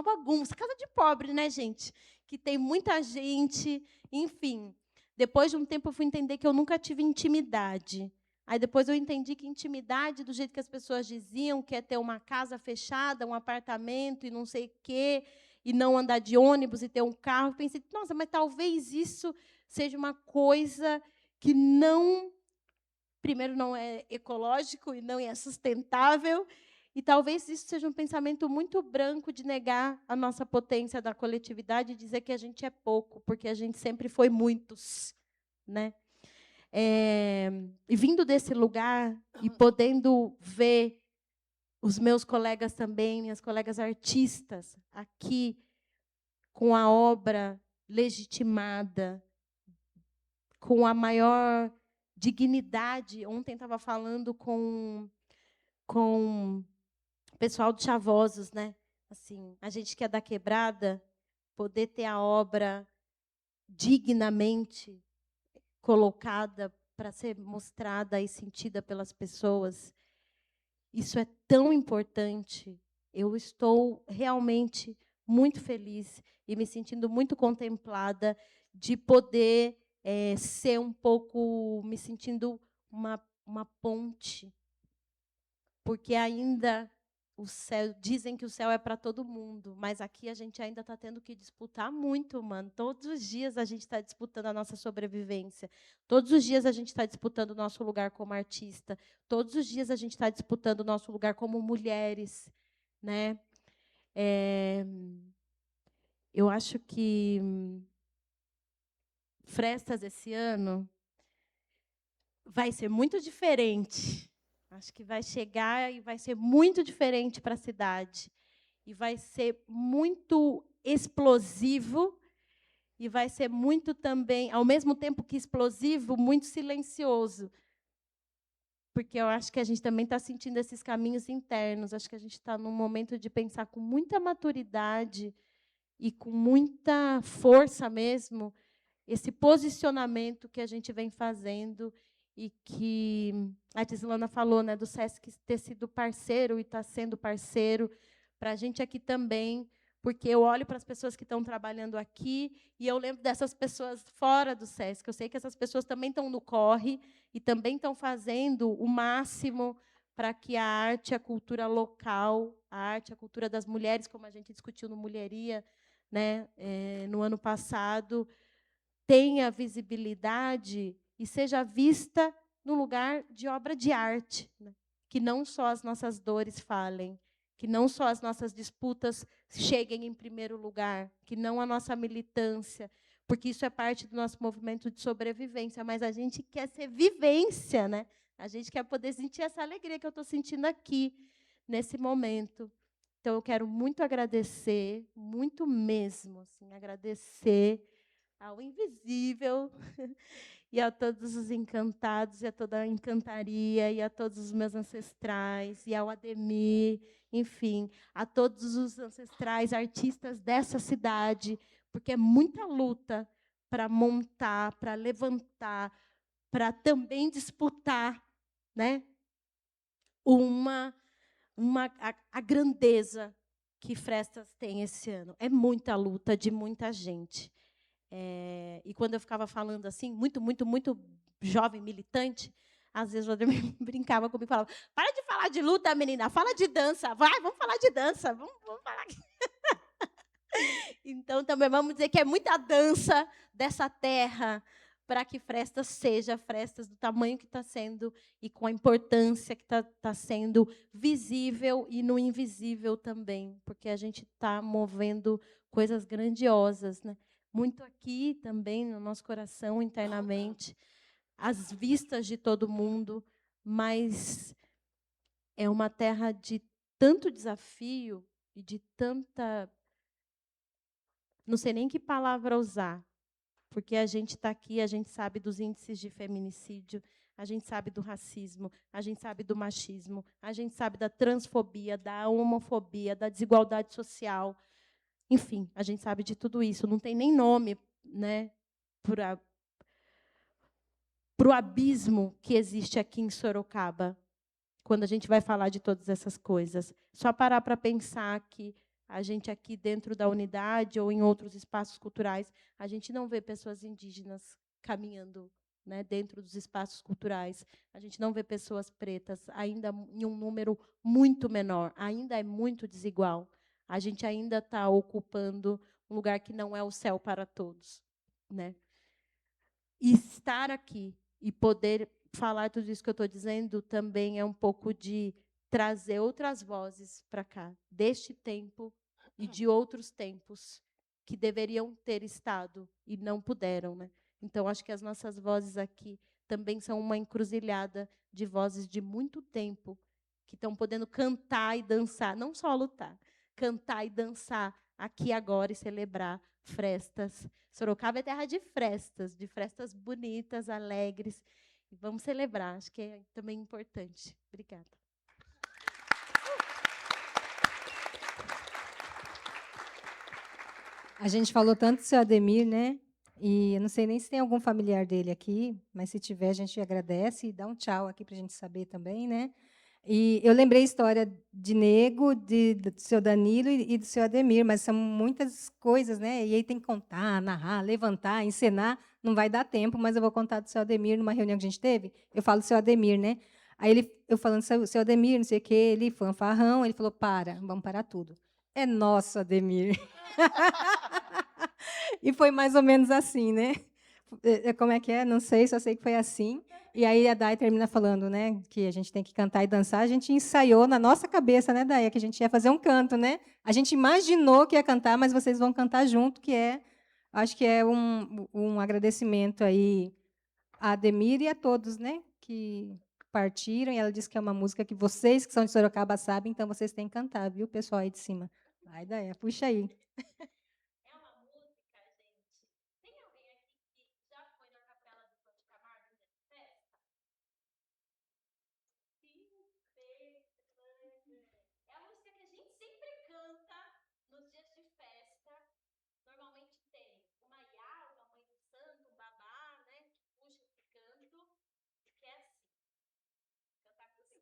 bagunça. Casa de pobre, né, gente? Que tem muita gente, enfim. Depois de um tempo, eu fui entender que eu nunca tive intimidade. Aí depois eu entendi que intimidade, do jeito que as pessoas diziam, que é ter uma casa fechada, um apartamento e não sei o quê, e não andar de ônibus e ter um carro. Eu pensei: nossa, mas talvez isso seja uma coisa que não... Primeiro, não é ecológico e não é sustentável, e talvez isso seja um pensamento muito branco de negar a nossa potência da coletividade e dizer que a gente é pouco, porque a gente sempre foi muitos, né? E vindo desse lugar e podendo ver os meus colegas também, minhas colegas artistas, aqui, com a obra legitimada, com a maior dignidade. Ontem estava falando com o pessoal do Chavosos, né? Assim, a gente que é da quebrada, poder ter a obra dignamente colocada para ser mostrada e sentida pelas pessoas, isso é tão importante. Eu estou realmente muito feliz e me sentindo muito contemplada de poder ser um pouco, me sentindo uma ponte, porque ainda o céu, dizem que o céu é para todo mundo, mas aqui a gente ainda está tendo que disputar muito, mano. Todos os dias a gente está disputando a nossa sobrevivência. Todos os dias a gente está disputando o nosso lugar como artista. Todos os dias a gente está disputando o nosso lugar como mulheres, né? Eu acho que Frestas esse ano vai ser muito diferente. Acho que vai chegar e vai ser muito diferente para a cidade. E vai ser muito explosivo e vai ser muito também, ao mesmo tempo que explosivo, muito silencioso. Porque eu acho que a gente também está sentindo esses caminhos internos. Acho que a gente está num momento de pensar com muita maturidade e com muita força mesmo esse posicionamento que a gente vem fazendo e que a Tislana falou, né, do SESC ter sido parceiro e está sendo parceiro para a gente aqui também, porque eu olho para as pessoas que estão trabalhando aqui e eu lembro dessas pessoas fora do SESC. Eu sei que essas pessoas também estão no corre e também estão fazendo o máximo para que a arte, a cultura local, a arte, a cultura das mulheres, como a gente discutiu no Mulheria, né, no ano passado, tenha visibilidade e seja vista no lugar de obra de arte, né? Que não só as nossas dores falem, que não só as nossas disputas cheguem em primeiro lugar, que não a nossa militância, porque isso é parte do nosso movimento de sobrevivência, mas a gente quer ser vivência, né? A gente quer poder sentir essa alegria que eu estou sentindo aqui, nesse momento. Então, eu quero muito agradecer, muito mesmo, assim, agradecer ao invisível e a todos os encantados, e a toda a encantaria, e a todos os meus ancestrais, e ao Ademir, enfim, a todos os ancestrais artistas dessa cidade, porque é muita luta para montar, para levantar, para também disputar, né, a grandeza que Frestas tem esse ano. É muita luta de muita gente. E quando eu ficava falando assim, muito, muito, muito jovem, militante, às vezes o Ademir brincava comigo e falava: para de falar de luta, menina, fala de dança. Vai, vamos falar de dança. Vamos falar. Então, também vamos dizer que é muita dança dessa terra para que Frestas seja Frestas do tamanho que está sendo e com a importância que está sendo visível e no invisível também, porque a gente está movendo coisas grandiosas, né? Muito aqui também no nosso coração internamente, às vistas de todo mundo, mas é uma terra de tanto desafio e de tanta, não sei nem que palavra usar, porque a gente está aqui, a gente sabe dos índices de feminicídio, a gente sabe do racismo, a gente sabe do machismo, a gente sabe da transfobia, da homofobia, da desigualdade social. Enfim, a gente sabe de tudo isso. Não tem nem nome, né, para o abismo que existe aqui em Sorocaba, quando a gente vai falar de todas essas coisas. Só parar para pensar que a gente aqui dentro da unidade ou em outros espaços culturais, a gente não vê pessoas indígenas caminhando, né, dentro dos espaços culturais. A gente não vê pessoas pretas, ainda em um número muito menor. Ainda é muito desigual. A gente ainda está ocupando um lugar que não é o céu para todos, né? E estar aqui e poder falar tudo isso que eu estou dizendo também é um pouco de trazer outras vozes para cá, deste tempo e de outros tempos que deveriam ter estado e não puderam, né? Então, acho que as nossas vozes aqui também são uma encruzilhada de vozes de muito tempo que estão podendo cantar e dançar, não só lutar, cantar e dançar aqui agora e celebrar Frestas. Sorocaba é terra de frestas bonitas, alegres. E vamos celebrar, acho que é também importante. Obrigada. A gente falou tanto do seu Ademir, né? E eu não sei nem se tem algum familiar dele aqui, mas se tiver, a gente agradece e dá um tchau aqui para a gente saber também, né? E eu lembrei a história de Nego, do seu Danilo e do seu Ademir, mas são muitas coisas, né? E aí tem que contar, narrar, levantar, encenar. Não vai dar tempo, mas eu vou contar do seu Ademir numa reunião que a gente teve. Eu falo do seu Ademir, né? Aí eu falando do seu Ademir, não sei o quê, ele fanfarrão, ele falou: vamos parar tudo. É nosso, Ademir. E foi mais ou menos assim, né? Como é que é? Não sei, só sei que foi assim. E aí a Day termina falando, né, que a gente tem que cantar e dançar. A gente ensaiou na nossa cabeça, né, Day, que a gente ia fazer um canto, né? A gente imaginou que ia cantar, mas vocês vão cantar junto, acho que é um agradecimento aí a Ademir e a todos, né, que partiram. E ela disse que é uma música que vocês que são de Sorocaba sabem, então vocês têm que cantar, viu, pessoal aí de cima. Vai, Day, puxa aí.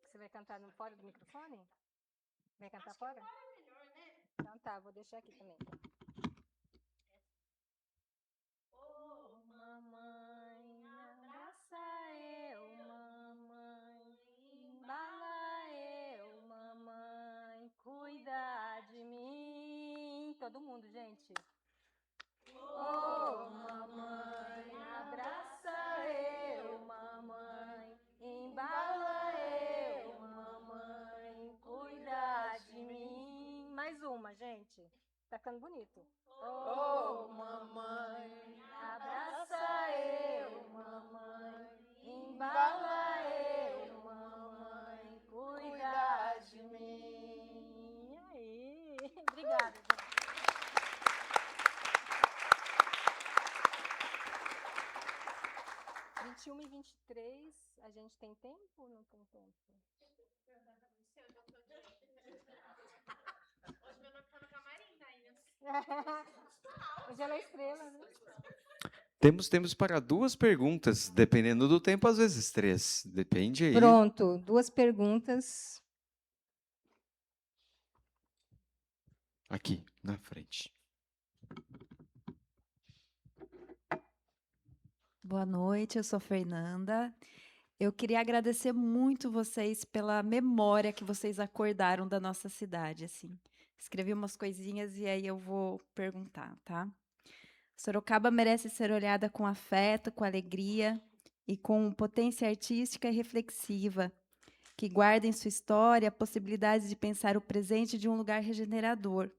Você vai cantar fora do microfone? Vai cantar fora? É melhor, né? Então tá, vou deixar aqui também. Ô, mamãe, abraça eu, mamãe, embala eu, mamãe, cuida de mim. Todo mundo, gente. Ô, mamãe, abraça eu, mamãe, embala eu, mamãe, cuida de mim. Mais uma, gente. Tá ficando bonito. Ô, mamãe, abraça eu, mamãe, embala eu, mamãe, cuida de mim. Aí, obrigada, gente. 21h23, a gente tem tempo ou não tem tempo? Hoje meu nome tá no camarim, tá, Inês? Hoje ela é estrela, né? Temos tempo para 2 perguntas, dependendo do tempo, às vezes 3. Depende aí. Pronto, 2 perguntas. Aqui, na frente. Boa noite, eu sou Fernanda. Eu queria agradecer muito vocês pela memória que vocês acordaram da nossa cidade, assim. Escrevi umas coisinhas e aí eu vou perguntar, tá? Sorocaba merece ser olhada com afeto, com alegria e com potência artística e reflexiva, que guarda em sua história a possibilidade de pensar o presente de um lugar regenerador,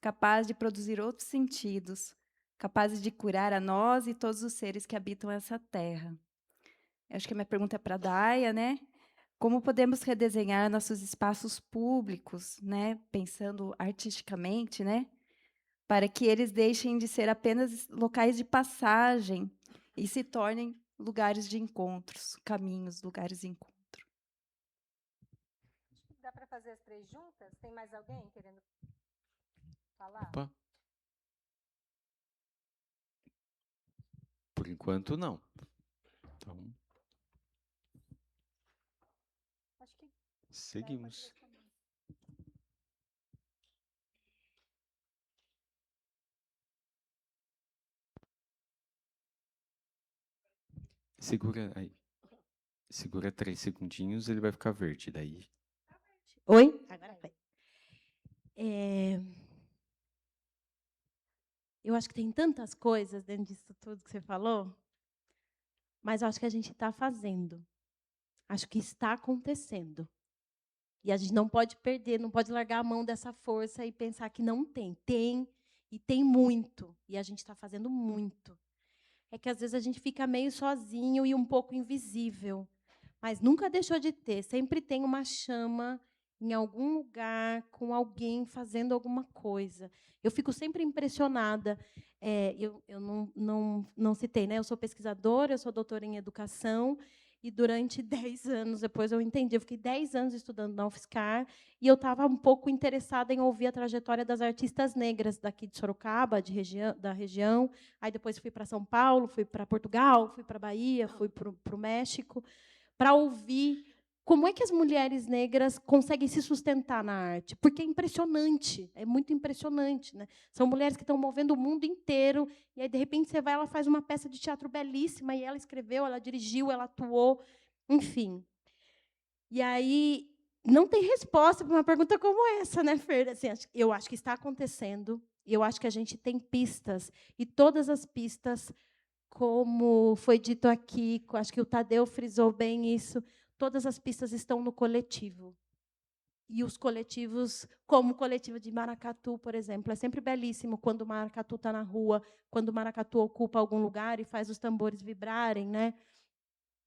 capaz de produzir outros sentidos, capazes de curar a nós e todos os seres que habitam essa terra. Eu acho que a minha pergunta é para a Daia, né? Como podemos redesenhar nossos espaços públicos, né? Pensando artisticamente, né? Para que eles deixem de ser apenas locais de passagem e se tornem lugares de encontros, caminhos, lugares de encontro. Dá para fazer as 3 juntas? Tem mais alguém querendo falar? Opa. Por enquanto, não. Então, Acho que seguimos. Segura aí. Segura 3 segundinhos, ele vai ficar verde. Daí. Oi? Agora foi. Eu acho que tem tantas coisas dentro disso tudo que você falou, mas eu acho que a gente está fazendo. Acho que está acontecendo. E a gente não pode perder, não pode largar a mão dessa força e pensar que não tem. Tem, e tem muito. E a gente está fazendo muito. É que, às vezes, a gente fica meio sozinho e um pouco invisível. Mas nunca deixou de ter. Sempre tem uma chama em algum lugar, com alguém fazendo alguma coisa. Eu fico sempre impressionada. Eu não citei, né? Eu sou pesquisadora, eu sou doutora em educação, e durante 10 anos, depois eu entendi, eu fiquei 10 anos estudando na UFSCar, e eu estava um pouco interessada em ouvir a trajetória das artistas negras daqui de Sorocaba, da região. Aí depois fui para São Paulo, fui para Portugal, fui para Bahia, fui para o México, para ouvir como é que as mulheres negras conseguem se sustentar na arte. Porque é impressionante, é muito impressionante, né? São mulheres que estão movendo o mundo inteiro, e aí, de repente, você vai, ela faz uma peça de teatro belíssima, e ela escreveu, ela dirigiu, ela atuou, enfim. E aí, não tem resposta para uma pergunta como essa, né, Fer? Assim, eu acho que está acontecendo, e eu acho que a gente tem pistas, e todas as pistas como foi dito aqui, acho que o Tadeu frisou bem isso, todas as pistas estão no coletivo. E os coletivos, como o coletivo de Maracatu, por exemplo, é sempre belíssimo quando o maracatu está na rua, quando o maracatu ocupa algum lugar e faz os tambores vibrarem, né?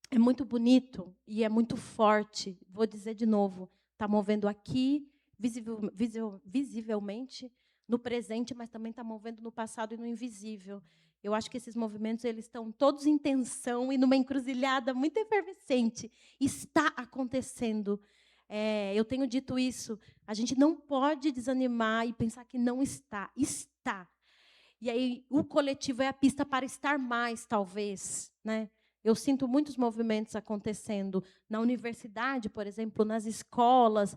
É muito bonito e é muito forte. Vou dizer de novo, está movendo aqui, visivelmente, no presente, mas também está movendo no passado e no invisível. Eu acho que esses movimentos eles estão todos em tensão e numa encruzilhada muito efervescente. Está acontecendo. Eu tenho dito isso. A gente não pode desanimar e pensar que não está. Está. E aí o coletivo é a pista para estar mais, talvez, né? Eu sinto muitos movimentos acontecendo na universidade, por exemplo, nas escolas.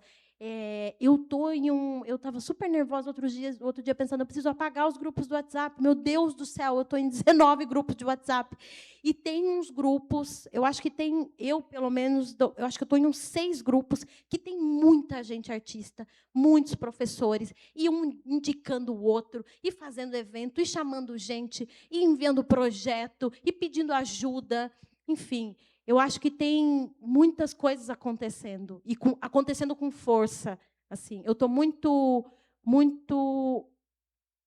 Eu estava super nervosa outro dia pensando, eu preciso apagar os grupos do WhatsApp. Meu Deus do céu, eu estou em 19 grupos de WhatsApp. E tem uns grupos, eu acho que tem, eu pelo menos, eu acho que eu estou em uns 6 grupos que tem muita gente artista, muitos professores, e um indicando o outro, e fazendo evento, e chamando gente, e enviando projeto, e pedindo ajuda. Enfim, eu acho que tem muitas coisas acontecendo, e acontecendo com força. Assim, eu estou muito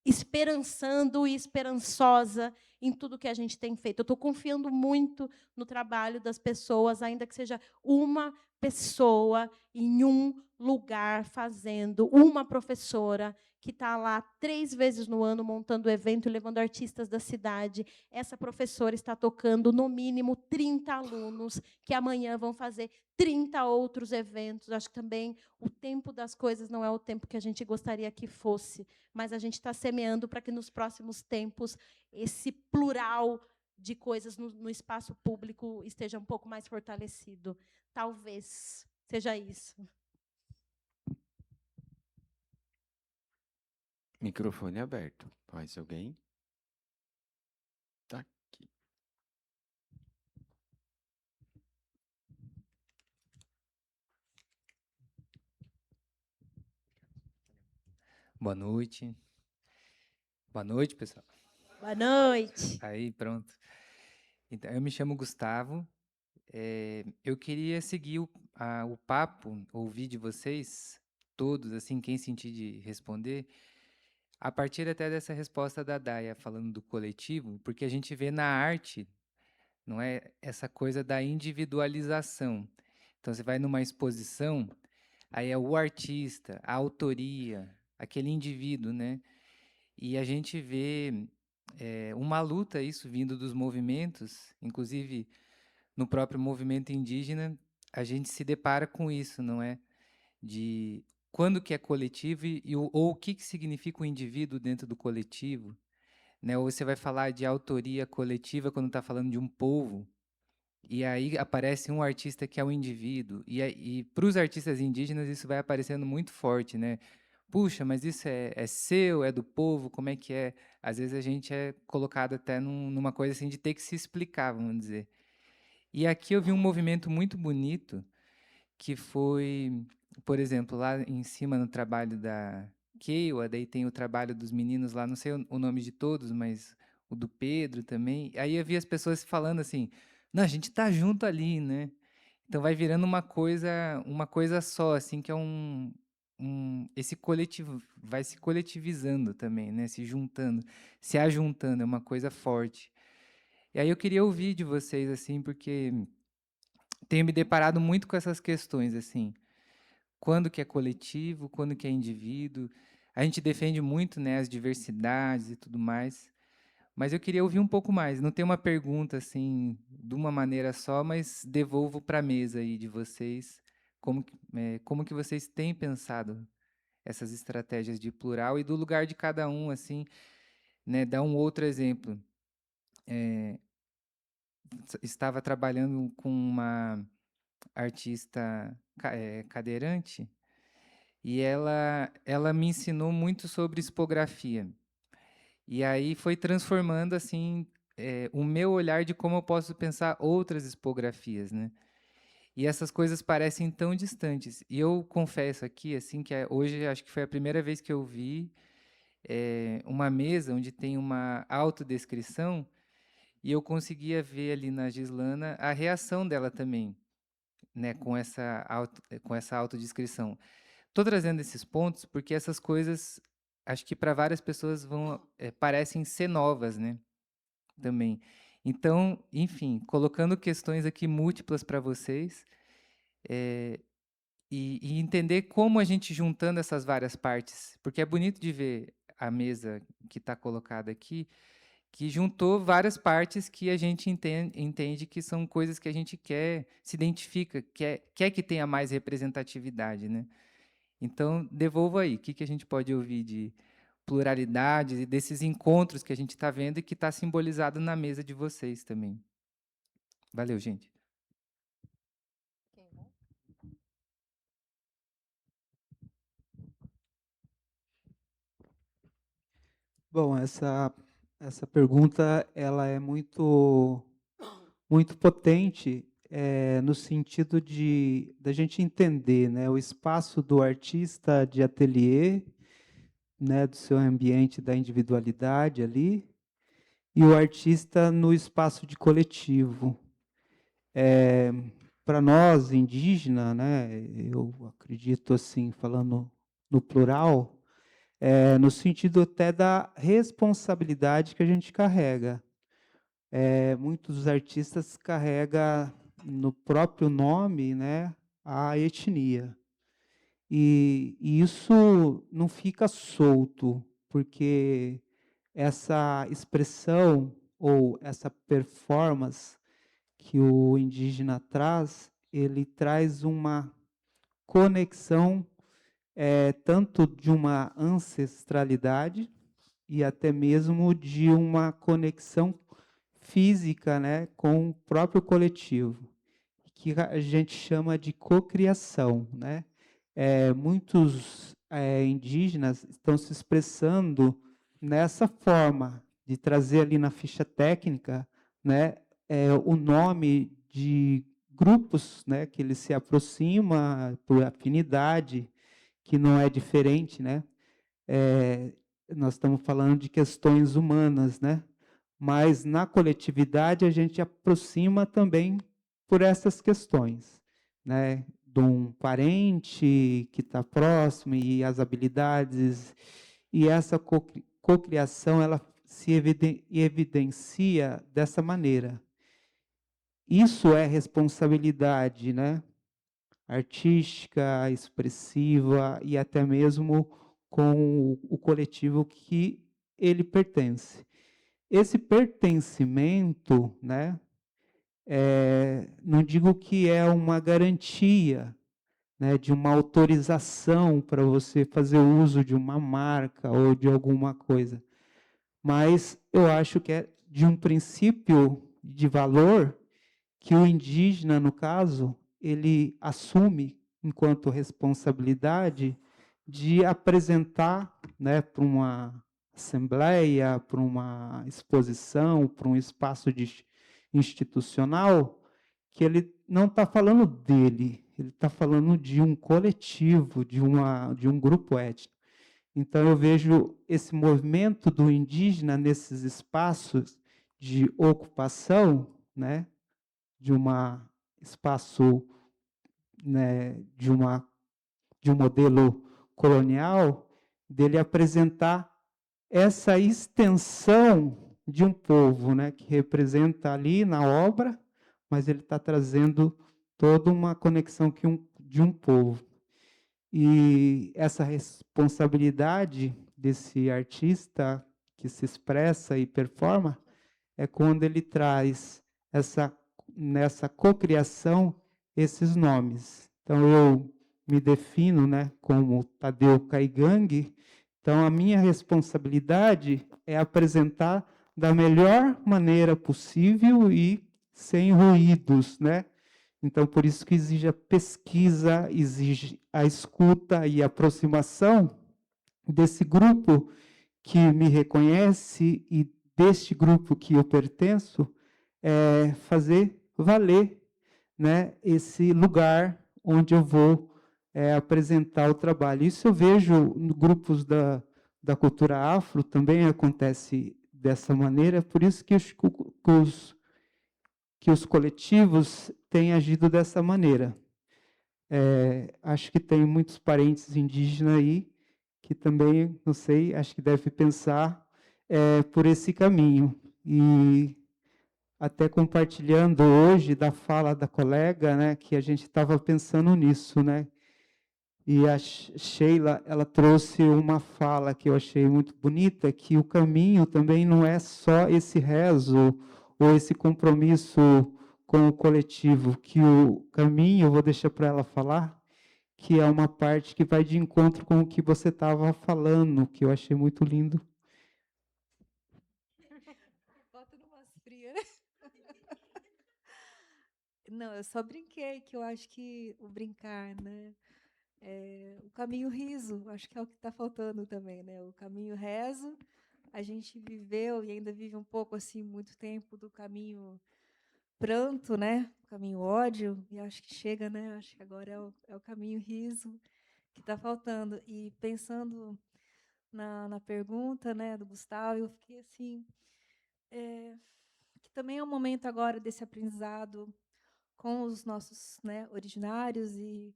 esperançando e esperançosa em tudo que a gente tem feito. Eu estou confiando muito no trabalho das pessoas, ainda que seja uma pessoa em um lugar fazendo, uma professora que está lá 3 vezes no ano montando evento e levando artistas da cidade. Essa professora está tocando, no mínimo, 30 alunos, que amanhã vão fazer 30 outros eventos. Acho que também o tempo das coisas não é o tempo que a gente gostaria que fosse, mas a gente está semeando para que, nos próximos tempos, esse plural de coisas no espaço público esteja um pouco mais fortalecido. Talvez seja isso. Microfone aberto. Mais alguém? Tá aqui. Boa noite. Boa noite, pessoal. Boa noite. Aí, pronto. Então, eu me chamo Gustavo. Eu queria seguir o papo, ouvir de vocês, todos, assim, quem sentir de responder, a partir até dessa resposta da Daia, falando do coletivo, porque a gente vê na arte, não é, essa coisa da individualização. Então, você vai numa exposição, aí é o artista, a autoria, aquele indivíduo, né? E a gente vê uma luta, isso vindo dos movimentos, inclusive no próprio movimento indígena, a gente se depara com isso, não é? De quando que é coletivo ou o que significa o indivíduo dentro do coletivo, né? Ou você vai falar de autoria coletiva quando está falando de um povo, e aí aparece um artista que é o indivíduo, e para os artistas indígenas isso vai aparecendo muito forte, né? Puxa, mas isso é seu, é do povo, como é que é? Às vezes a gente é colocado até numa coisa assim de ter que se explicar, vamos dizer. E aqui eu vi um movimento muito bonito, que foi, por exemplo, lá em cima no trabalho da Keila, daí tem o trabalho dos meninos lá, não sei o nome de todos, mas o do Pedro também. Aí eu vi as pessoas falando assim, não, a gente tá junto ali, né? Então vai virando uma coisa só, assim, que é esse coletivo vai se coletivizando também, né? Se juntando, se ajuntando, é uma coisa forte. E aí eu queria ouvir de vocês, assim, porque tenho me deparado muito com essas questões, assim, quando que é coletivo, quando que é indivíduo. A gente defende muito, né, as diversidades e tudo mais, mas eu queria ouvir um pouco mais. Não tem uma pergunta, assim, de uma maneira só, mas devolvo para a mesa aí de vocês, como que vocês têm pensado essas estratégias de plural e do lugar de cada um, assim, né, dar um outro exemplo. Estava trabalhando com uma artista cadeirante e ela me ensinou muito sobre expografia. E aí foi transformando assim o meu olhar de como eu posso pensar outras expografias, né? E essas coisas parecem tão distantes. E eu confesso aqui assim que hoje acho que foi a primeira vez que eu vi uma mesa onde tem uma autodescrição e eu conseguia ver ali na Gislana a reação dela também, né, com essa autodescrição. Estou trazendo esses pontos porque essas coisas, acho que para várias pessoas parecem ser novas, né, também. Então, enfim, colocando questões aqui múltiplas para vocês, e entender como a gente juntando essas várias partes, porque é bonito de ver a mesa que está colocada aqui, que juntou várias partes que a gente entende que são coisas que a gente quer, se identifica, quer que tenha mais representatividade, né? Então, devolvo aí, o que a gente pode ouvir de pluralidade e desses encontros que a gente está vendo e que está simbolizado na mesa de vocês também. Valeu, gente. Bom, essa pergunta ela é muito potente, no sentido da gente entender, né, o espaço do artista de ateliê, né, do seu ambiente da individualidade ali, e o artista no espaço de coletivo. Para nós, indígena, né, eu acredito assim, falando no plural, no sentido até da responsabilidade que a gente carrega. Muitos artistas carregam no próprio nome, né, a etnia. E isso não fica solto, porque essa expressão ou essa performance que o indígena traz, ele traz uma conexão tanto de uma ancestralidade e até mesmo de uma conexão física, né, com o próprio coletivo, que a gente chama de cocriação, né? Muitos indígenas estão se expressando nessa forma de trazer ali na ficha técnica, né, o nome de grupos, né, que ele se aproxima por afinidade, que não é diferente, né? Nós estamos falando de questões humanas, né? Mas na coletividade a gente aproxima também por essas questões, né? De um parente que está próximo e as habilidades, e essa cocriação ela se evidencia dessa maneira. Isso é responsabilidade, né? Artística, expressiva e até mesmo com o coletivo que ele pertence. Esse pertencimento, né, não digo que é uma garantia, né, de uma autorização para você fazer uso de uma marca ou de alguma coisa, mas eu acho que é de um princípio de valor que o indígena, no caso, ele assume enquanto responsabilidade de apresentar, né, para uma assembleia, para uma exposição, para um espaço institucional, que ele não está falando dele, ele está falando de um coletivo, de um grupo étnico. Então, eu vejo esse movimento do indígena nesses espaços de ocupação, né, de um espaço, né, de um modelo colonial, dele apresentar essa extensão de um povo, né, que representa ali na obra, mas ele está trazendo toda uma conexão de um povo. E essa responsabilidade desse artista que se expressa e performa é quando ele traz nessa cocriação esses nomes. Então, eu me defino, né, como Tadeu Caigangue. Então, a minha responsabilidade é apresentar da melhor maneira possível e sem ruídos, né? Então, por isso que exige a pesquisa, exige a escuta e a aproximação desse grupo que me reconhece e deste grupo que eu pertenço, fazer valer, né, esse lugar onde eu vou apresentar o trabalho. Isso eu vejo em grupos da cultura afro, também acontece dessa maneira, por isso que os coletivos têm agido dessa maneira. Acho que tem muitos parentes indígenas aí que também, não sei, acho que deve pensar por esse caminho. E até compartilhando hoje da fala da colega, né, que a gente estava pensando nisso, né? E a Sheila, ela trouxe uma fala que eu achei muito bonita, que o caminho também não é só esse rezo ou esse compromisso com o coletivo, que o caminho, eu vou deixar para ela falar, que é uma parte que vai de encontro com o que você estava falando, que eu achei muito lindo. Bota numas frias, né? Não, eu só brinquei, que eu acho que o brincar, né? O caminho riso, acho que é o que está faltando também, né? O caminho rezo, a gente viveu e ainda vive um pouco assim, muito tempo do caminho pranto, né? O caminho ódio, e acho que chega, né? Acho que agora é o caminho riso que está faltando. E pensando na pergunta, né, do Gustavo, eu fiquei assim, que também é um momento agora desse aprendizado com os nossos, né, originários e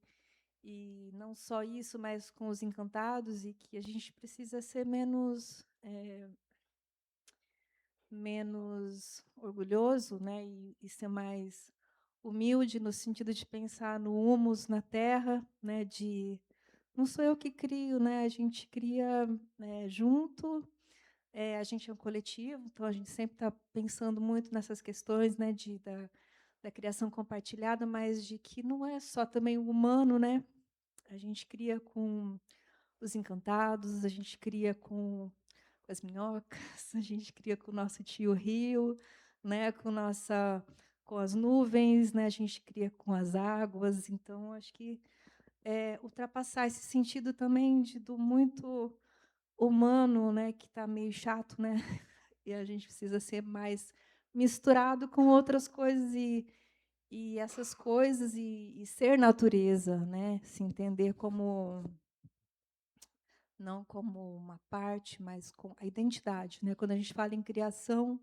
não só isso, mas com os encantados, e que a gente precisa ser menos orgulhoso, né, e ser mais humilde no sentido de pensar no humus na terra, né, de não sou eu que crio, né, a gente cria junto, a gente é um coletivo, então a gente sempre está pensando muito nessas questões, né, da criação compartilhada, mas de que não é só também o humano, né? A gente cria com os encantados, a gente cria com as minhocas, a gente cria com o nosso tio rio, né? Com as nuvens, né? A gente cria com as águas. Então, acho que ultrapassar esse sentido também do muito humano, né? Que está meio chato, né? E a gente precisa ser mais misturado com outras coisas e essas coisas e ser natureza, né? Se entender como não como uma parte, mas com a identidade, né? Quando a gente fala em criação,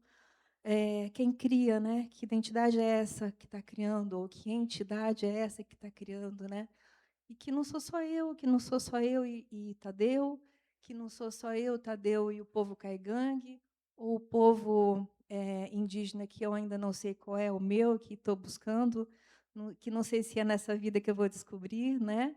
quem cria, né? Que identidade é essa que está criando ou que entidade é essa que está criando, né? E que não sou só eu, que não sou só eu e Tadeu, que não sou só eu, Tadeu e o povo caigangue, ou o povo indígena que eu ainda não sei qual é o meu, que estou buscando, que não sei se é nessa vida que eu vou descobrir, né?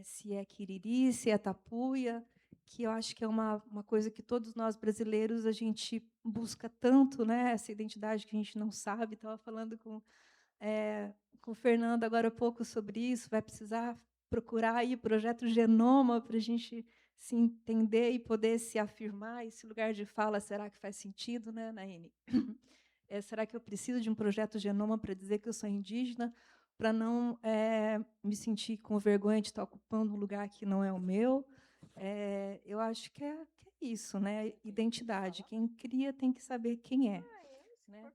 Se é Quiriri, se é Tapuia, que eu acho que é uma coisa que todos nós brasileiros a gente busca tanto, né? Essa identidade que a gente não sabe. Estava falando com o Fernando agora há pouco sobre isso, vai precisar procurar aí o projeto Genoma para a gente se entender e poder se afirmar. Esse lugar de fala, será que faz sentido, né, Naine? Será que eu preciso de um projeto Genoma para dizer que eu sou indígena, para não me sentir com vergonha de estar ocupando um lugar que não é o meu? Eu acho que é isso, né? Identidade. Quem cria tem que saber quem é. Né?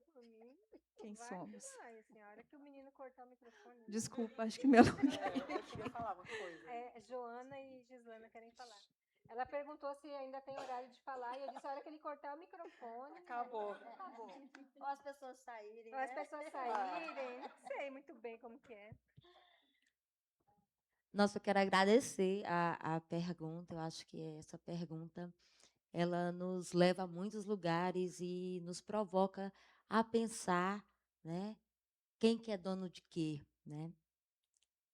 Quem somos? Vai, assim, a hora que o menino cortar o microfone. Desculpa, acho que me alonguei. Eu queria falar uma coisa. Joana e Gislana querem falar. Ela perguntou se ainda tem horário de falar e eu disse a hora que ele cortar o microfone. Acabou. Acabou. Ou as pessoas saírem, Ou as pessoas saírem. Não sei muito bem como que é. Nossa, eu quero agradecer a pergunta. Eu acho que essa pergunta ela nos leva a muitos lugares e nos provoca a pensar, né? Quem que é dono de quê, né?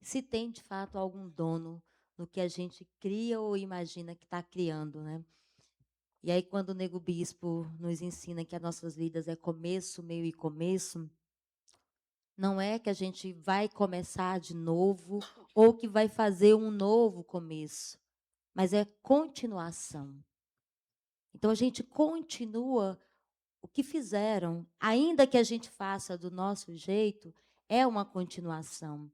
Se tem de fato algum dono no que a gente cria ou imagina que está criando, né? E aí quando o Nego Bispo nos ensina que as nossas vidas é começo, meio e começo, não é que a gente vai começar de novo ou que vai fazer um novo começo, mas é continuação. Então a gente continua o que fizeram, ainda que a gente faça do nosso jeito, é uma continuação.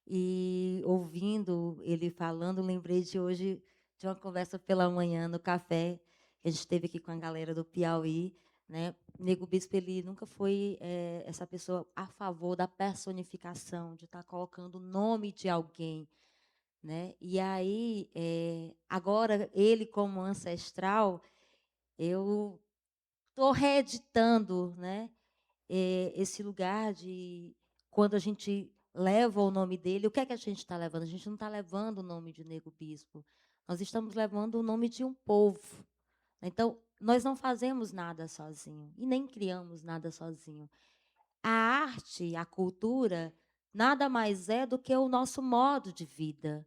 E ouvindo ele falando, lembrei de hoje de uma conversa pela manhã no café que a gente teve aqui com a galera do Piauí, né? Nego Bispo ele nunca foi essa pessoa a favor da personificação, de estar colocando o nome de alguém, né? E aí agora ele como ancestral, eu estou reeditando, né, esse lugar de quando a gente leva o nome dele, o que é que a gente está levando? A gente não está levando o nome de Nego Bispo, nós estamos levando o nome de um povo. Então, nós não fazemos nada sozinho e nem criamos nada sozinho. A arte, a cultura, nada mais é do que o nosso modo de vida.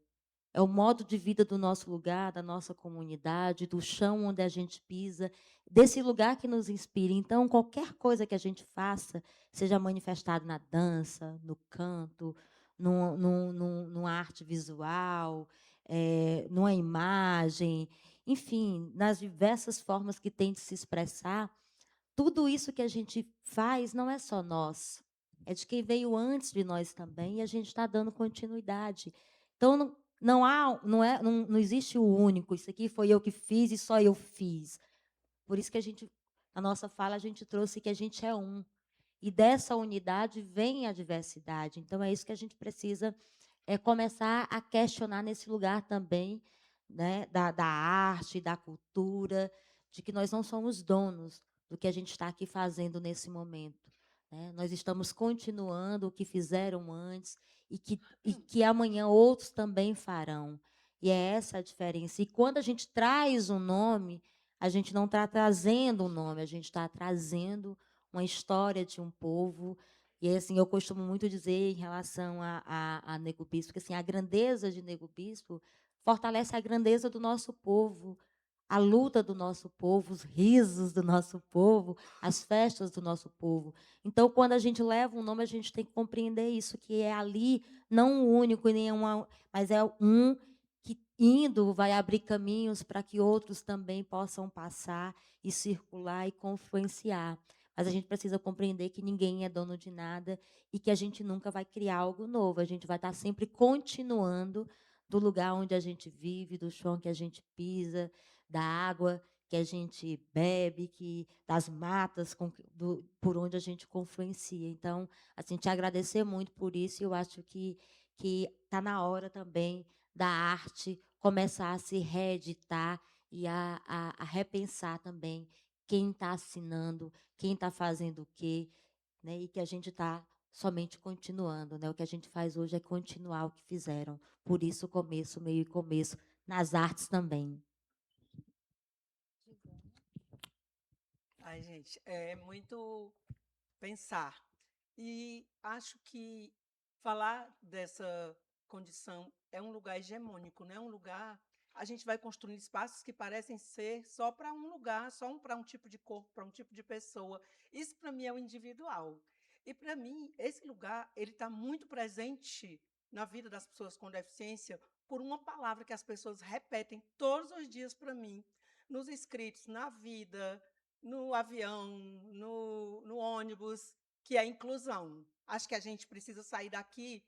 É o modo de vida do nosso lugar, da nossa comunidade, do chão onde a gente pisa, desse lugar que nos inspira. Então, qualquer coisa que a gente faça, seja manifestado na dança, no canto, numa arte visual, numa imagem, enfim, nas diversas formas que tem de se expressar, tudo isso que a gente faz não é só nós, é de quem veio antes de nós também, e a gente está dando continuidade. Então, não existe o único, isso aqui foi eu que fiz e só eu fiz. Por isso que na nossa fala, a gente trouxe que a gente é um. E dessa unidade vem a diversidade. Então, é isso que a gente precisa começar a questionar nesse lugar também, né, da arte, da cultura, de que nós não somos donos do que a gente está aqui fazendo nesse momento. Né? Nós estamos continuando o que fizeram antes e que amanhã outros também farão. E é essa a diferença. E quando a gente traz um nome, a gente não está trazendo um nome, a gente está trazendo uma história de um povo. E assim, eu costumo muito dizer em relação a Nego Bispo, que assim, a grandeza de Nego Bispo fortalece a grandeza do nosso povo, a luta do nosso povo, os risos do nosso povo, as festas do nosso povo. Então, quando a gente leva um nome, a gente tem que compreender isso, que é ali, não o único, mas é um que indo vai abrir caminhos para que outros também possam passar e circular e confluenciar. Mas a gente precisa compreender que ninguém é dono de nada e que a gente nunca vai criar algo novo. A gente vai estar sempre continuando do lugar onde a gente vive, do chão que a gente pisa, da água que a gente bebe, das matas por onde a gente confluencia. Então, assim, te agradecer muito por isso. Eu acho que está na hora também da arte começar a se reeditar e a repensar também quem está assinando, quem está fazendo o quê, né? E que a gente está somente continuando. Né? O que a gente faz hoje é continuar o que fizeram. Por isso, começo, meio e começo, nas artes também. Ai, gente, é muito pensar. E acho que falar dessa condição é um lugar hegemônico, né? Um lugar. A gente vai construindo espaços que parecem ser só para um lugar, só para um tipo de corpo, para um tipo de pessoa. Isso, para mim, é o individual. E, para mim, esse lugar ele está muito presente na vida das pessoas com deficiência por uma palavra que as pessoas repetem todos os dias para mim, nos escritos, na vida, no avião, no ônibus, que é inclusão. Acho que a gente precisa sair daqui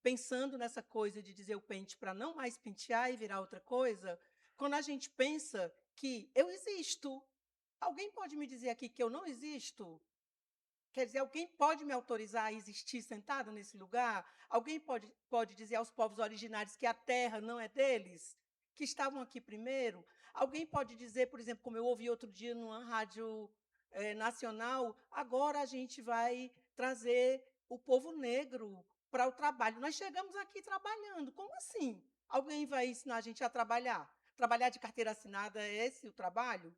pensando nessa coisa de dizer o pente para não mais pentear e virar outra coisa, quando a gente pensa que eu existo. Alguém pode me dizer aqui que eu não existo? Quer dizer, alguém pode me autorizar a existir sentada nesse lugar? Alguém pode dizer aos povos originários que a terra não é deles? Que estavam aqui primeiro? Alguém pode dizer, por exemplo, como eu ouvi outro dia numa rádio nacional, agora a gente vai trazer o povo negro para o trabalho. Nós chegamos aqui trabalhando. Como assim? Alguém vai ensinar a gente a trabalhar? Trabalhar de carteira assinada é esse o trabalho?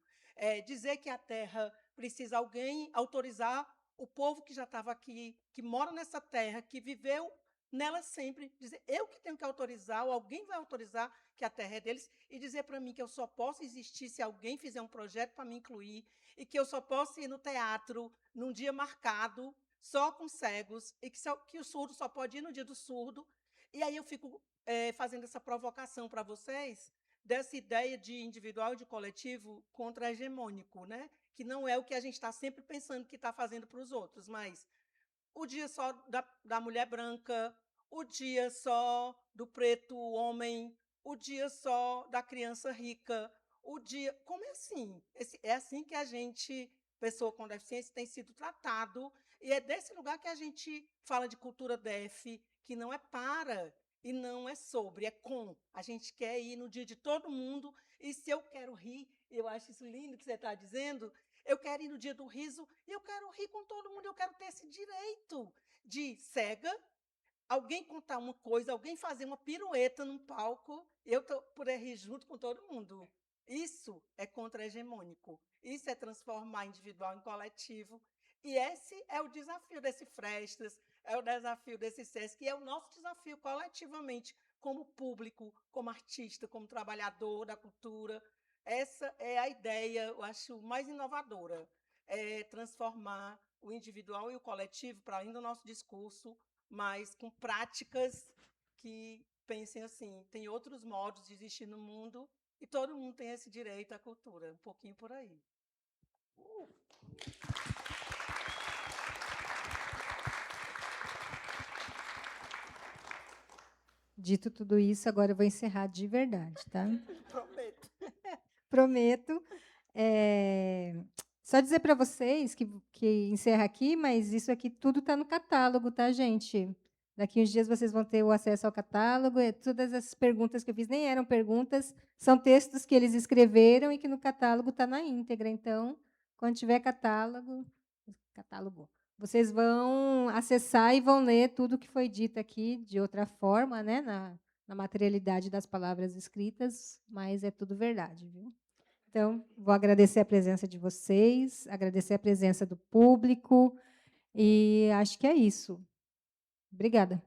Dizer que a terra precisa alguém autorizar o povo que já estava aqui, que mora nessa terra, que viveu nela sempre, dizer eu que tenho que autorizar, ou alguém vai autorizar que a terra é deles, e dizer para mim que eu só posso existir se alguém fizer um projeto para me incluir, e que eu só posso ir no teatro num dia marcado, só com cegos, e que o surdo só pode ir no dia do surdo. E aí eu fico fazendo essa provocação para vocês, dessa ideia de individual e de coletivo contra-hegemônico, né? Que não é o que a gente está sempre pensando que está fazendo para os outros, mas o dia só da mulher branca, o dia só do preto homem, o dia só da criança rica, o dia... Como é assim? É assim que a gente, pessoa com deficiência, tem sido tratado, e é desse lugar que a gente fala de cultura DEF, que não é para e não é sobre, é com. A gente quer ir no dia de todo mundo, e se eu quero rir, eu acho isso lindo que você está dizendo, Eu quero ir no dia do riso e eu quero rir com todo mundo. Eu quero ter esse direito de cega, alguém contar uma coisa, alguém fazer uma pirueta num palco, eu poder rir junto com todo mundo. Isso é contra-hegemônico. Isso é transformar individual em coletivo. E esse é o desafio desse Frestas, é o desafio desse SESC, e é o nosso desafio coletivamente, como público, como artista, como trabalhador da cultura. Essa é a ideia, eu acho, mais inovadora, é transformar o individual e o coletivo para além do nosso discurso, mas com práticas que pensem assim, tem outros modos de existir no mundo e todo mundo tem esse direito à cultura, um pouquinho por aí. Dito tudo isso, agora eu vou encerrar de verdade, tá? Prometo. Prometo. Só dizer para vocês que encerra aqui, mas isso aqui tudo está no catálogo, tá, gente? Daqui uns dias vocês vão ter o acesso ao catálogo. Todas essas perguntas que eu fiz nem eram perguntas, são textos que eles escreveram e que no catálogo está na íntegra. Então, quando tiver catálogo, vocês vão acessar e vão ler tudo que foi dito aqui de outra forma, né, na materialidade das palavras escritas, mas é tudo verdade, viu? Então, vou agradecer a presença de vocês, agradecer a presença do público, e acho que é isso. Obrigada.